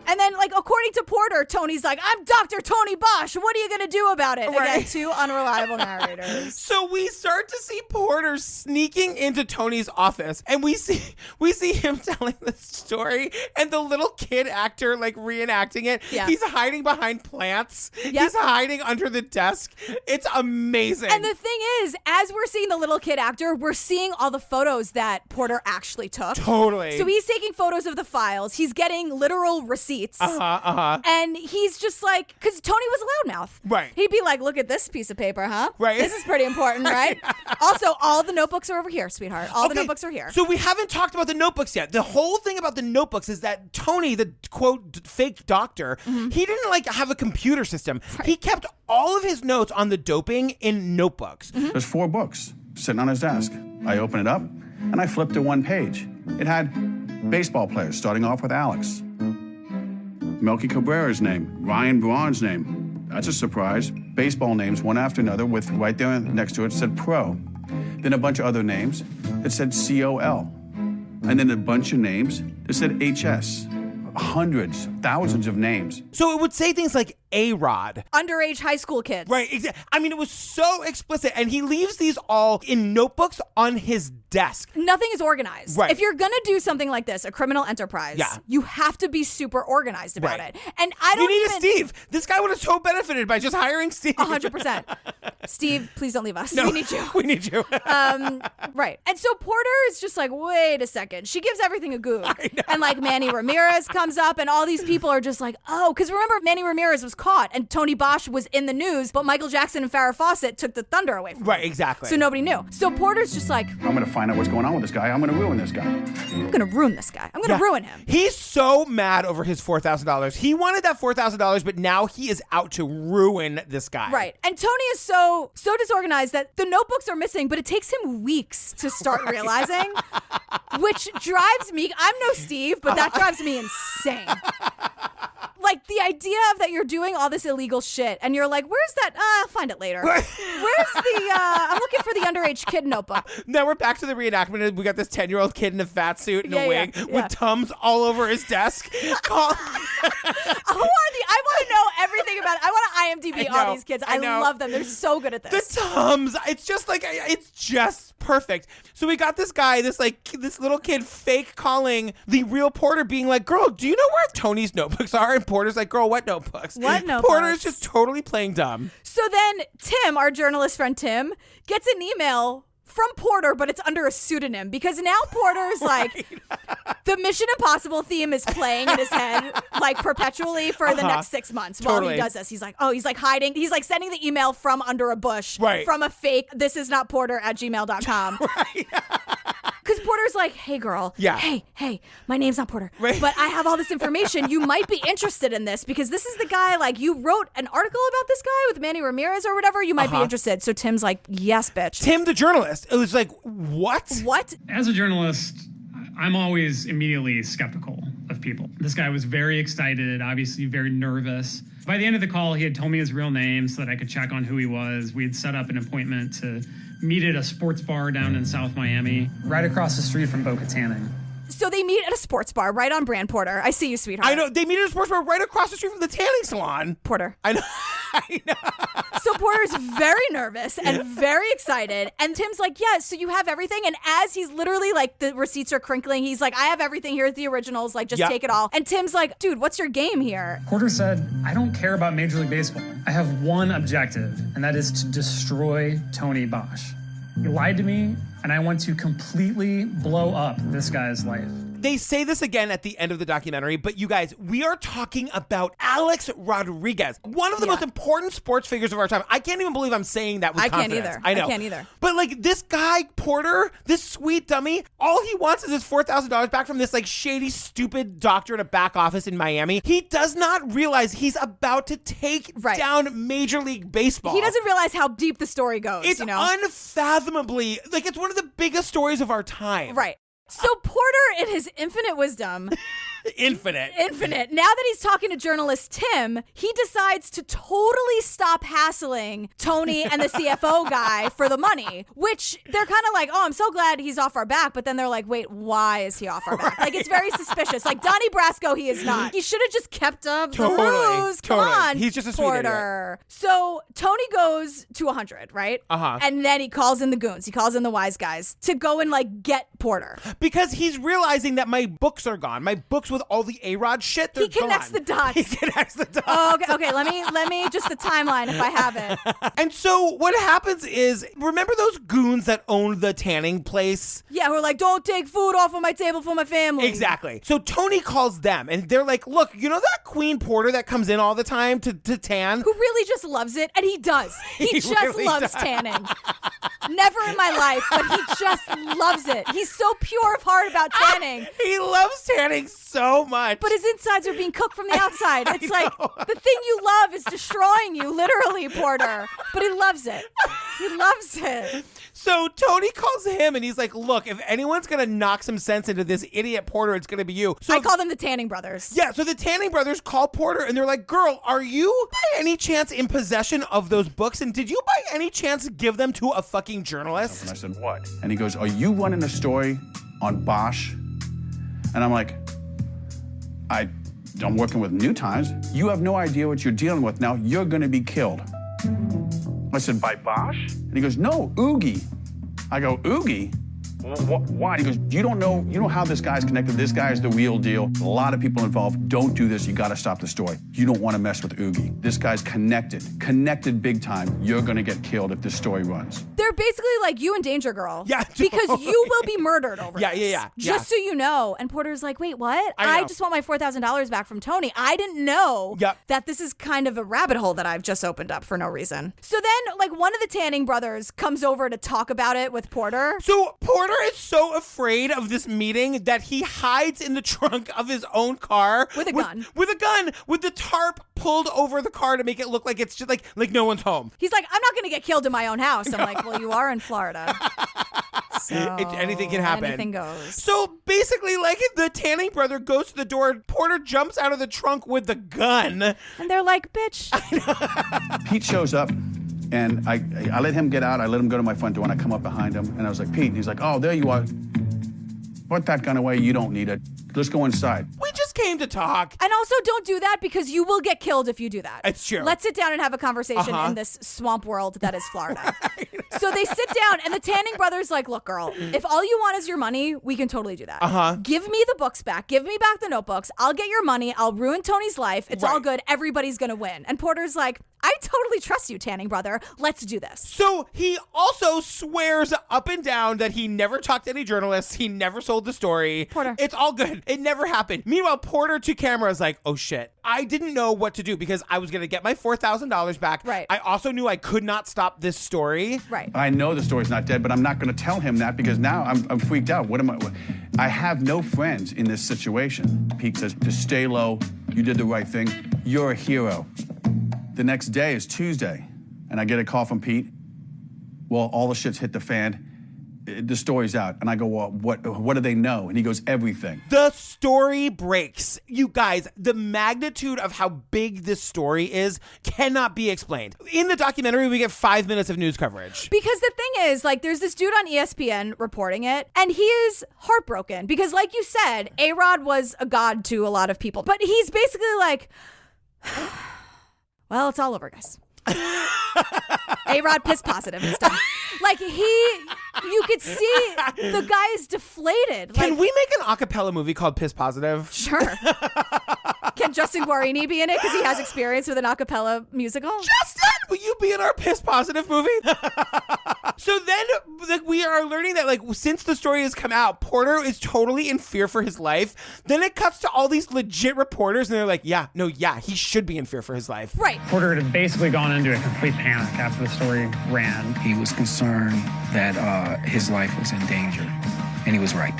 And then, like, according to Porter, Tony's like, I'm Dr. Tony Bosch. What are you going to do about it? Right. Again, two unreliable narrators. So we start to see Porter sneaking into Tony's office, and we see him telling the story, and the little kid actor, like, reenacting it. Yeah. He's hiding behind plants. Yep. He's hiding under the desk. It's amazing. And the thing is, as we're seeing the little kid actor, we're seeing all the photos that Porter actually took. Totally. So he's taking photos of the files. He's getting literal receipts. And he's just like, because Tony was a loudmouth. Right. He'd be like, look at this piece of paper, huh? Right. This is pretty important, right? Also, all the notebooks are over here, sweetheart. All the notebooks are here. So we haven't talked about the notebooks yet. The whole thing about the notebooks is that Tony, the quote fake doctor, he didn't like have a computer system. Right. He kept all of his notes on the doping in notebooks. There's 4 books sitting on his desk. I open it up and I flip to one page. It had baseball players, starting off with Alex. Melky Cabrera's name, Ryan Braun's name. That's a surprise. Baseball names, one after another, with right there next to it said pro. Then a bunch of other names that said COL. And then a bunch of names that said HS. Hundreds, thousands of names. So it would say things like A-Rod. Underage high school kids. Right, exactly. I mean, it was so explicit, and he leaves these all in notebooks on his desk. Nothing is organized. Right. If you're going to do something like this, a criminal enterprise, you have to be super organized about it. And I don't You need a Steve. This guy would have so benefited by just hiring Steve. 100%. Steve, please don't leave us. No, we need you. We need you. Right. And so Porter is just like, wait a second. She gives everything a goog. And like Manny Ramirez comes up, and all these people are just like, oh, because remember, Manny Ramirez was caught and Tony Bosch was in the news, but Michael Jackson and Farrah Fawcett took the thunder away from him. Right, exactly. So nobody knew. So Porter's just like, I'm going to find out what's going on with this guy. I'm going to ruin this guy. I'm going to ruin this guy. I'm going to ruin him. He's so mad over his $4,000. He wanted that $4,000, but now he is out to ruin this guy. Right. And Tony is so disorganized that the notebooks are missing, but it takes him weeks to start realizing, which drives me, I'm no Steve, but that drives me insane. Like the idea of that you're doing all this illegal shit and you're like, where's that? I'll find it later. Where's the, I'm looking for the underage kid notebook. Now we're back to the reenactment. We got this 10-year-old kid in a fat suit and a wig with Tums all over his desk. I want to know everything about it. I want to IMDb all these kids. I love them. They're so good at this. The Tums. It's just perfect. So we got this guy, this little kid fake calling the real Porter being like, girl, do you know where Tony's notebooks are? And Porter's like, girl, what notebooks? What notebooks? Porter is just totally playing dumb. So then Tim, our journalist friend Tim, gets an email from Porter, but it's under a pseudonym because now Porter's like, the Mission Impossible theme is playing in his head like perpetually for the next 6 months while he does this. He's like hiding. He's like sending the email from under a bush from a fake thisisnotporter@gmail.com. Right. Because Porter's like, hey, girl. Yeah. Hey, my name's not Porter. Right. But I have all this information. You might be interested in this because this is the guy, like, you wrote an article about this guy with Manny Ramirez or whatever. You might be interested. So Tim's like, yes, bitch. Tim, the journalist. It was like, what? What? As a journalist, I'm always immediately skeptical of people. This guy was very excited, obviously very nervous. By the end of the call, he had told me his real name so that I could check on who he was. We had set up an appointment to meet at a sports bar down in South Miami, right across the street from Boca Tanning. So they meet at a sports bar right on brand, Porter. I see you, sweetheart. I know. They meet at a sports bar right across the street from the tanning salon. Porter. I know. So Porter's very nervous and very excited. And Tim's like, yeah, so you have everything? And as he's literally like, the receipts are crinkling, he's like, I have everything. Here's the originals. Like, just take it all. And Tim's like, dude, what's your game here? Porter said, I don't care about Major League Baseball. I have one objective, and that is to destroy Tony Bosch. He lied to me, and I want to completely blow up this guy's life. They say this again at the end of the documentary, but you guys, we are talking about Alex Rodriguez, one of the most important sports figures of our time. I can't even believe I'm saying that with confidence. I know. can't either. But like this guy, Porter, this sweet dummy, all he wants is his $4,000 back from this like shady, stupid doctor in a back office in Miami. He does not realize he's about to take down Major League Baseball. He doesn't realize how deep the story goes. It's you know? unfathomably, like it's one of the biggest stories of our time. Right. So Porter, in his infinite wisdom, Infinite, now that he's talking to journalist Tim, he decides to totally stop hassling Tony and the CFO guy for the money, which they're kind of like, oh, I'm so glad he's off our back. But then they're like, wait, why is he off our back? Like, it's very suspicious. Like, Donnie Brasco, he is not. He should have just kept up the ruse. Come on, he's just a sweet Porter. So Tony goes to 100, right? And then he calls in the goons. He calls in the wise guys to go and like get Porter. Because he's realizing that my books are gone. My books with all the A-Rod shit, they're He connects gone. the dots. He connects the dots. Oh, okay. Let me just the timeline if I have it. And so what happens is, remember those goons that owned the tanning place? Yeah, who are like, don't take food off of my table for my family. Exactly. So Tony calls them, and they're like, look, you know that Queen Porter that comes in all the time to tan? Who really just loves it, and he does. He just really loves does. tanning. Never in my life, but he just loves it. He's so pure of heart about tanning. He loves tanning so much. But his insides are being cooked from the outside. It's like, the thing you love is destroying you, literally, Porter. But he loves it. He loves it. So Tony calls him, and he's like, look, if anyone's going to knock some sense into this idiot Porter, it's going to be you. So I call them the Tanning Brothers. Yeah, so the Tanning Brothers call Porter, and they're like, girl, are you by any chance in possession of those books? And did you by any chance give them to a fucking journalist? And I said, what? And he goes, are you running a story on Bosch? And I'm like, I'm working with New Times. You have no idea what you're dealing with now. You're going to be killed. I said, by Bosch? And he goes, no, Oogie. I go, Oogie? Why? He goes, you don't know how this guy's connected. This guy is the real deal. A lot of people involved. Don't do this. You got to stop the story. You don't want to mess with Oogie. This guy's connected big time. You're going to get killed if this story runs. They're basically like you and Danger Girl. Yeah, because you will be murdered over this. Yeah. Just so you know. And Porter's like, wait, what? I just want my $4,000 back from Tony. I didn't know that this is kind of a rabbit hole that I've just opened up for no reason. So then, like, one of the Tanning Brothers comes over to talk about it with Porter. So Porter is so afraid of this meeting that he hides in the trunk of his own car with a gun, with the tarp pulled over the car to make it look like it's just like no one's home. He's like, I'm not going to get killed in my own house. I'm like, well, you are in Florida. So anything can happen. Anything goes. So basically, like, the Tanning brother goes to the door, Porter jumps out of the trunk with the gun. And they're like, bitch. Pete shows up. And I let him get out. I let him go to my front door, and I come up behind him. And I was like, Pete. And he's like, oh, there you are. Put that gun away. You don't need it. Let's go inside. We just just came to talk. And also don't do that because you will get killed if you do that. It's true. Let's sit down and have a conversation in this swamp world that is Florida. So they sit down and the Tanning brother's like, look, girl, if all you want is your money, we can totally do that. Give me the books back. Give me back the notebooks. I'll get your money. I'll ruin Tony's life. It's all good. Everybody's going to win. And Porter's like, I totally trust you, Tanning brother. Let's do this. So he also swears up and down that he never talked to any journalists. He never sold the story. Porter. It's all good. It never happened. Meanwhile, Porter to camera is like, oh shit. I didn't know what to do because I was going to get my $4,000 back. Right. I also knew I could not stop this story. Right. I know the story's not dead, but I'm not going to tell him that because now I'm freaked out. What am I have no friends in this situation. Pete says, just stay low. You did the right thing. You're a hero. The next day is Tuesday, and I get a call from Pete. Well, all the shit's hit the fan. The story's out. And I go, well, what do they know? And he goes, everything. The story breaks. You guys, the magnitude of how big this story is cannot be explained. In the documentary, we get 5 minutes of news coverage. Because the thing is, like, there's this dude on ESPN reporting it, and he is heartbroken. Because like you said, A-Rod was a god to a lot of people. But he's basically like, well, it's all over, guys. A-Rod pissed positive. It's done. Like, you could see the guy is deflated. Can we make an a cappella movie called Piss Positive? Sure. Can Justin Guarini be in it because he has experience with an a cappella musical? Justin, will you be in our Piss Positive movie? So then we are learning that, like, since the story has come out, Porter is totally in fear for his life. Then it cuts to all these legit reporters, and they're like, yeah, he should be in fear for his life. Right. Porter had basically gone into a complete panic after the story ran. He was concerned that his life was in danger, and he was right.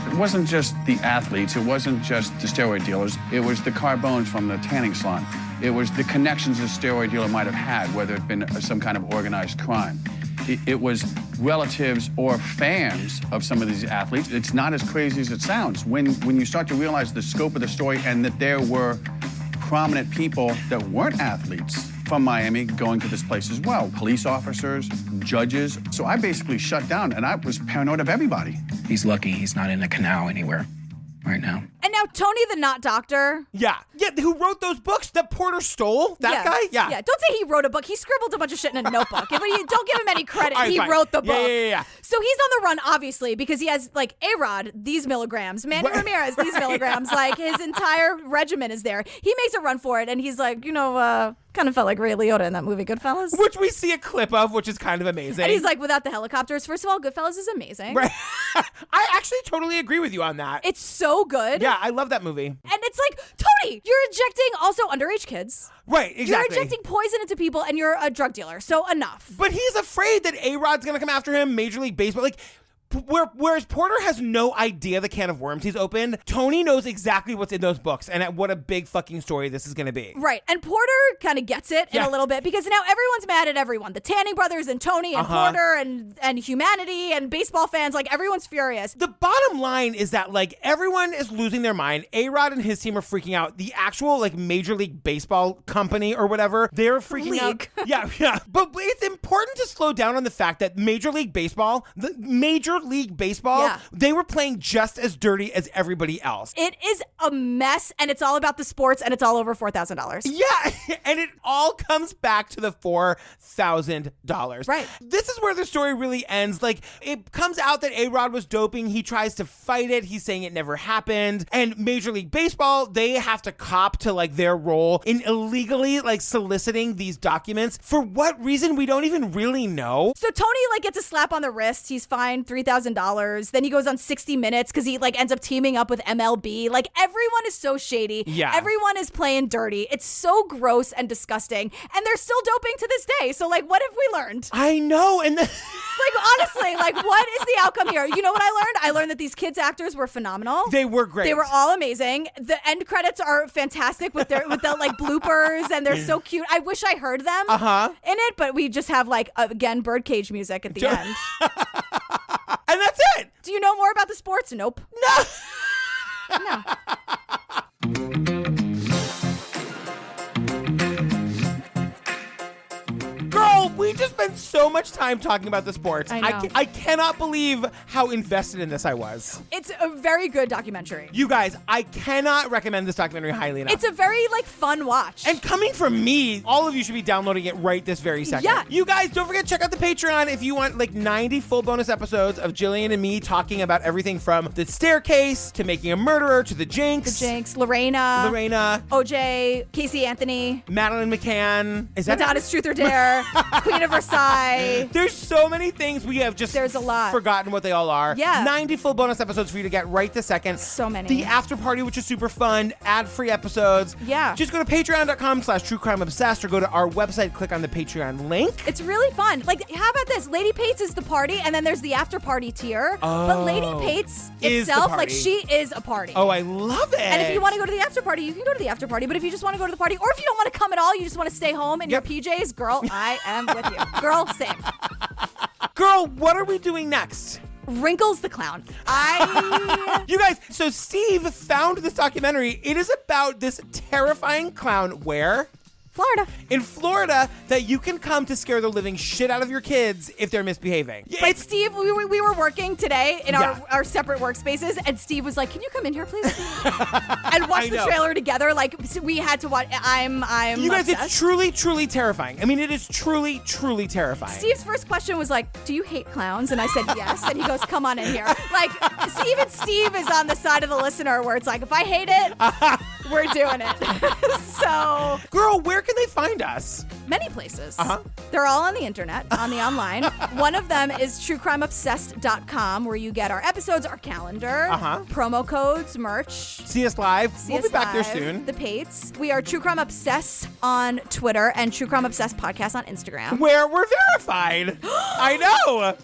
It wasn't just the athletes. It wasn't just the steroid dealers. It was the carbones from the tanning salon. It was the connections a steroid dealer might have had, whether it had been some kind of organized crime. It was relatives or fans of some of these athletes. It's not as crazy as it sounds. When you start to realize the scope of the story and that there were prominent people that weren't athletes from Miami going to this place as well. Police officers, judges. So I basically shut down, and I was paranoid of everybody. He's lucky he's not in a canal anywhere right now. And now Tony the not doctor. Yeah, who wrote those books that Porter stole? That guy? Yeah. Don't say he wrote a book. He scribbled a bunch of shit in a notebook. Don't give him any credit. Right, he fine. wrote the book. Yeah. So he's on the run, obviously, because he has, like, A-Rod, these milligrams, Manny Ramirez, these milligrams. Like, his entire regimen is there. He makes a run for it, and he's like, kind of felt like Ray Liotta in that movie, Goodfellas. Which we see a clip of, which is kind of amazing. And he's like, without the helicopters, first of all, Goodfellas is amazing. Right. I actually totally agree with you on that. It's so good. Yeah, I love that movie. And it's like, Tony, you're injecting also underage kids. Right, exactly. You're injecting poison into people, and you're a drug dealer, so enough. But he's afraid that A-Rod's going to come after him, Major League Baseball. Like, whereas Porter has no idea the can of worms he's opened, Tony knows exactly what's in those books and what a big fucking story this is going to be. Right. And Porter kind of gets it in a little bit because now everyone's mad at everyone. The Tanning brothers and Tony and Porter and humanity and baseball fans, like, everyone's furious. The bottom line is that, like, everyone is losing their mind. A-Rod and his team are freaking out. The actual, like, Major League Baseball company or whatever, they're freaking out. Yeah. But it's important to slow down on the fact that Major League Baseball, they were playing just as dirty as everybody else. It is a mess, and it's all about the sports, and it's all over $4,000. Yeah, and it all comes back to the $4,000. Right. This is where the story really ends. Like, it comes out that A-Rod was doping. He tries to fight it. He's saying it never happened. And Major League Baseball, they have to cop to, like, their role in illegally, like, soliciting these documents. For what reason, we don't even really know. So Tony, like, gets a slap on the wrist. He's fined $3,000. Then he goes on 60 Minutes because he, like, ends up teaming up with MLB. Like, everyone is so shady. Yeah. Everyone is playing dirty. It's so gross and disgusting. And they're still doping to this day. So, like, what have we learned? I know. And like, honestly, like, what is the outcome here? You know what I learned? I learned that these kids actors were phenomenal. They were great. They were all amazing. The end credits are fantastic with the like bloopers, and they're so cute. I wish I heard them in it, but we just have, like, again, birdcage music at the end. And that's it. Do you know more about the sports? Nope. No. Girl, we just spent so much time talking about the sports. I know. I cannot believe how invested in this I was. It's a very good documentary. You guys, I cannot recommend this documentary highly enough. It's a very fun watch. And coming from me, all of you should be downloading it right this very second. Yeah. You guys, don't forget to check out the Patreon if you want 90 full bonus episodes of Jillian and me talking about everything from the staircase to making a murderer to the Jinx. Lorena, OJ, Casey Anthony, Madeline McCann. Is that Madonna's Truth or Dare, Queen of Versailles. There's so many things we have just There's a lot. forgotten what they all are. Yeah. 90 full bonus episodes for you to get right this second. So many. The after party, which is super fun, ad-free episodes. Yeah. Just go to patreon.com/truecrimeobsessed or go to our website, click on the Patreon link. It's really fun. How about this? Lady Pates is the party, and then there's the after party tier. But Lady Pates Is the itself, party. she is a party. Oh, I love it. And if you want to go to the after party, you can go to the after party. But if you just want to go to the party, or if you don't want to come at all, you just want to stay home in your PJs, girl, I am with you. Girl, same. Girl, what are we doing next? Wrinkles the Clown. You guys, so Steve found this documentary. It is about this terrifying clown where? Florida. In Florida, that you can come to scare the living shit out of your kids if they're misbehaving. But Steve, we were working today in our separate workspaces, and Steve was like, "Can you come in here, please?" And watch the trailer together. So we had to watch. I'm. You guys, obsessed. it's truly, truly terrifying. I mean, it is truly, truly terrifying. Steve's first question was like, "Do you hate clowns?" And I said yes. And he goes, "Come on in here." Even Steve is on the side of the listener where it's like, if I hate it, we're doing it. So, girl, where can they find us? Many places. They're all on the internet, on the online. One of them is truecrimeobsessed.com, where you get our episodes, our calendar, promo codes, merch. See us live. We'll be back there soon. The Pates. We are True Crime Obsess on Twitter and True Crime Obsessed Podcast on Instagram. Where we're verified. I know.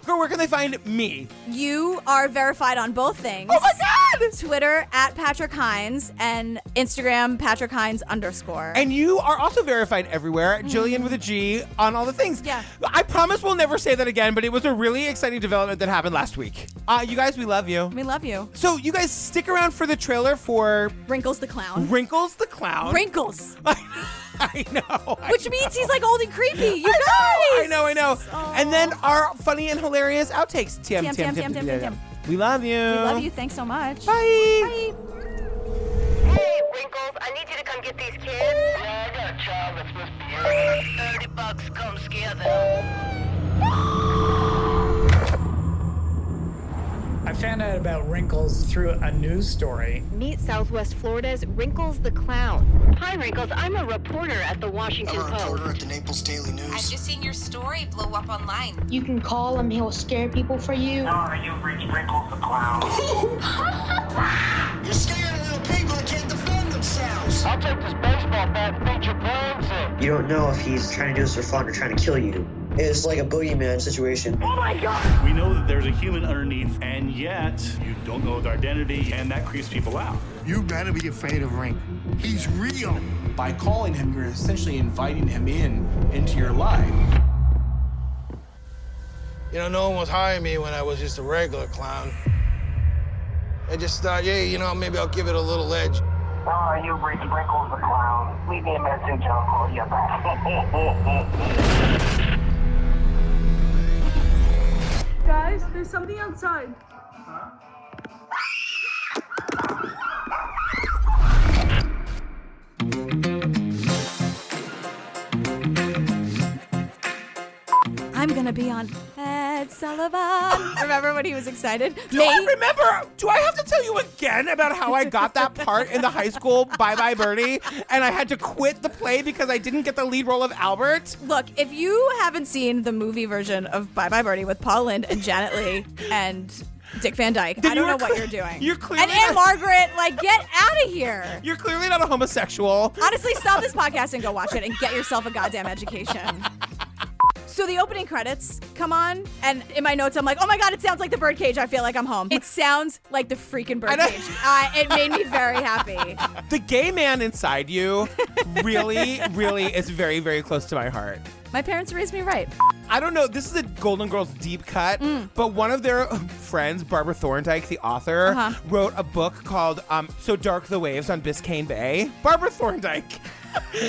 Girl, where can they find me? You are verified on both things. Oh my God! Twitter at Patrick Hines and Instagram Patrick Hines _. And you are also verified everywhere. Jillian with a G on all the things. Yeah. I promise we'll never say that again, but it was a really exciting development that happened last week. You guys, we love you. We love you. So you guys stick around for the trailer for Wrinkles the Clown. Wrinkles the Clown. Wrinkles. I know. Which means he's old and creepy. You guys. I know. Oh. And then our funny and hilarious outtakes. TM. We love you. We love you. Thanks so much. Bye. Hey, Wrinkles, I need you to come get these kids. Yeah, I got a child that's misbehaving. $30, come scare them. I found out about Wrinkles through a news story. Meet Southwest Florida's Wrinkles the Clown. Hi, Wrinkles. I'm a reporter at the Washington Post. I'm a reporter at the Naples Daily News. I've just seen your story blow up online. You can call him. He'll scare people for you. You've reached Wrinkles the Clown. You're scaring little people that can't defend themselves. I'll take this baseball bat and beat your brains in. You don't know if he's trying to do this for fun or trying to kill you. It's like a boogeyman situation. Oh my God! We know that there's a human underneath, and yet you don't know his identity, and that creeps people out. You better be afraid of Rink. He's real. By calling him, you're essentially inviting him into your life. You know, no one was hiring me when I was just a regular clown. I just thought, hey, maybe I'll give it a little edge. You've reached Wrinkles the Clown. Leave me a message, I'll call you back. Guys, there's something outside. I'm gonna be on Ed Sullivan. Remember when he was excited? Do I remember? Do I have to tell you again about how I got that part in the high school Bye Bye Birdie and I had to quit the play because I didn't get the lead role of Albert? Look, if you haven't seen the movie version of Bye Bye Birdie with Paul Lynde and Janet Leigh and Dick Van Dyke, I don't know what you're doing. You're clearly and Aunt Margaret, get out of here. You're clearly not a homosexual. Honestly, stop this podcast and go watch it and get yourself a goddamn education. So the opening credits come on, and in my notes, I'm like, oh my God, it sounds like the Birdcage. I feel like I'm home. It sounds like the freaking Birdcage. It made me very happy. The gay man inside you really, really is very, very close to my heart. My parents raised me right. I don't know. This is a Golden Girls deep cut, but one of their friends, Barbara Thorndike, the author, wrote a book called So Dark the Waves on Biscayne Bay. Barbara Thorndike.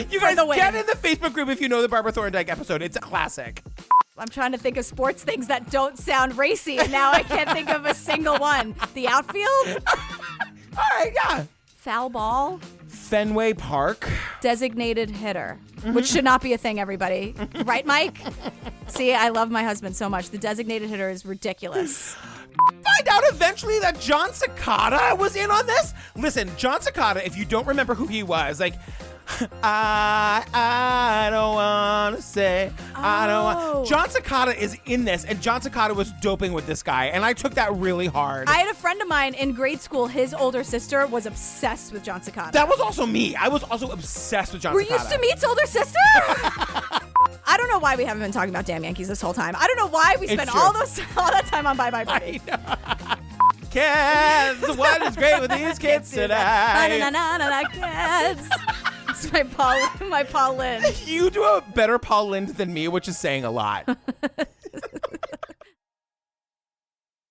You guys get in the Facebook group if you know the Barbara Thorndike episode. It's a classic. I'm trying to think of sports things that don't sound racy, and now I can't think of a single one. The outfield? All right, yeah. Foul ball? Fenway Park. Designated hitter, which should not be a thing, everybody. Right, Mike? See, I love my husband so much. The designated hitter is ridiculous. Find out eventually that John Cicada was in on this. Listen, John Cicada, if you don't remember who he was, like, I don't want to say, I don't want. John Cicada is in this, and John Cicada was doping with this guy, and I took that really hard. I had a friend of mine in grade school, his older sister was obsessed with John Cicada. That was also me. I was also obsessed with John Cicada. Were you Sumit's older sister? I don't know why we haven't been talking about damn Yankees this whole time. I don't know why we spent all that time on Bye Bye Birdie. Kids, what is great with these kids tonight? Kids. It's my Paul Lynde. You do a better Paul Lynde than me, which is saying a lot.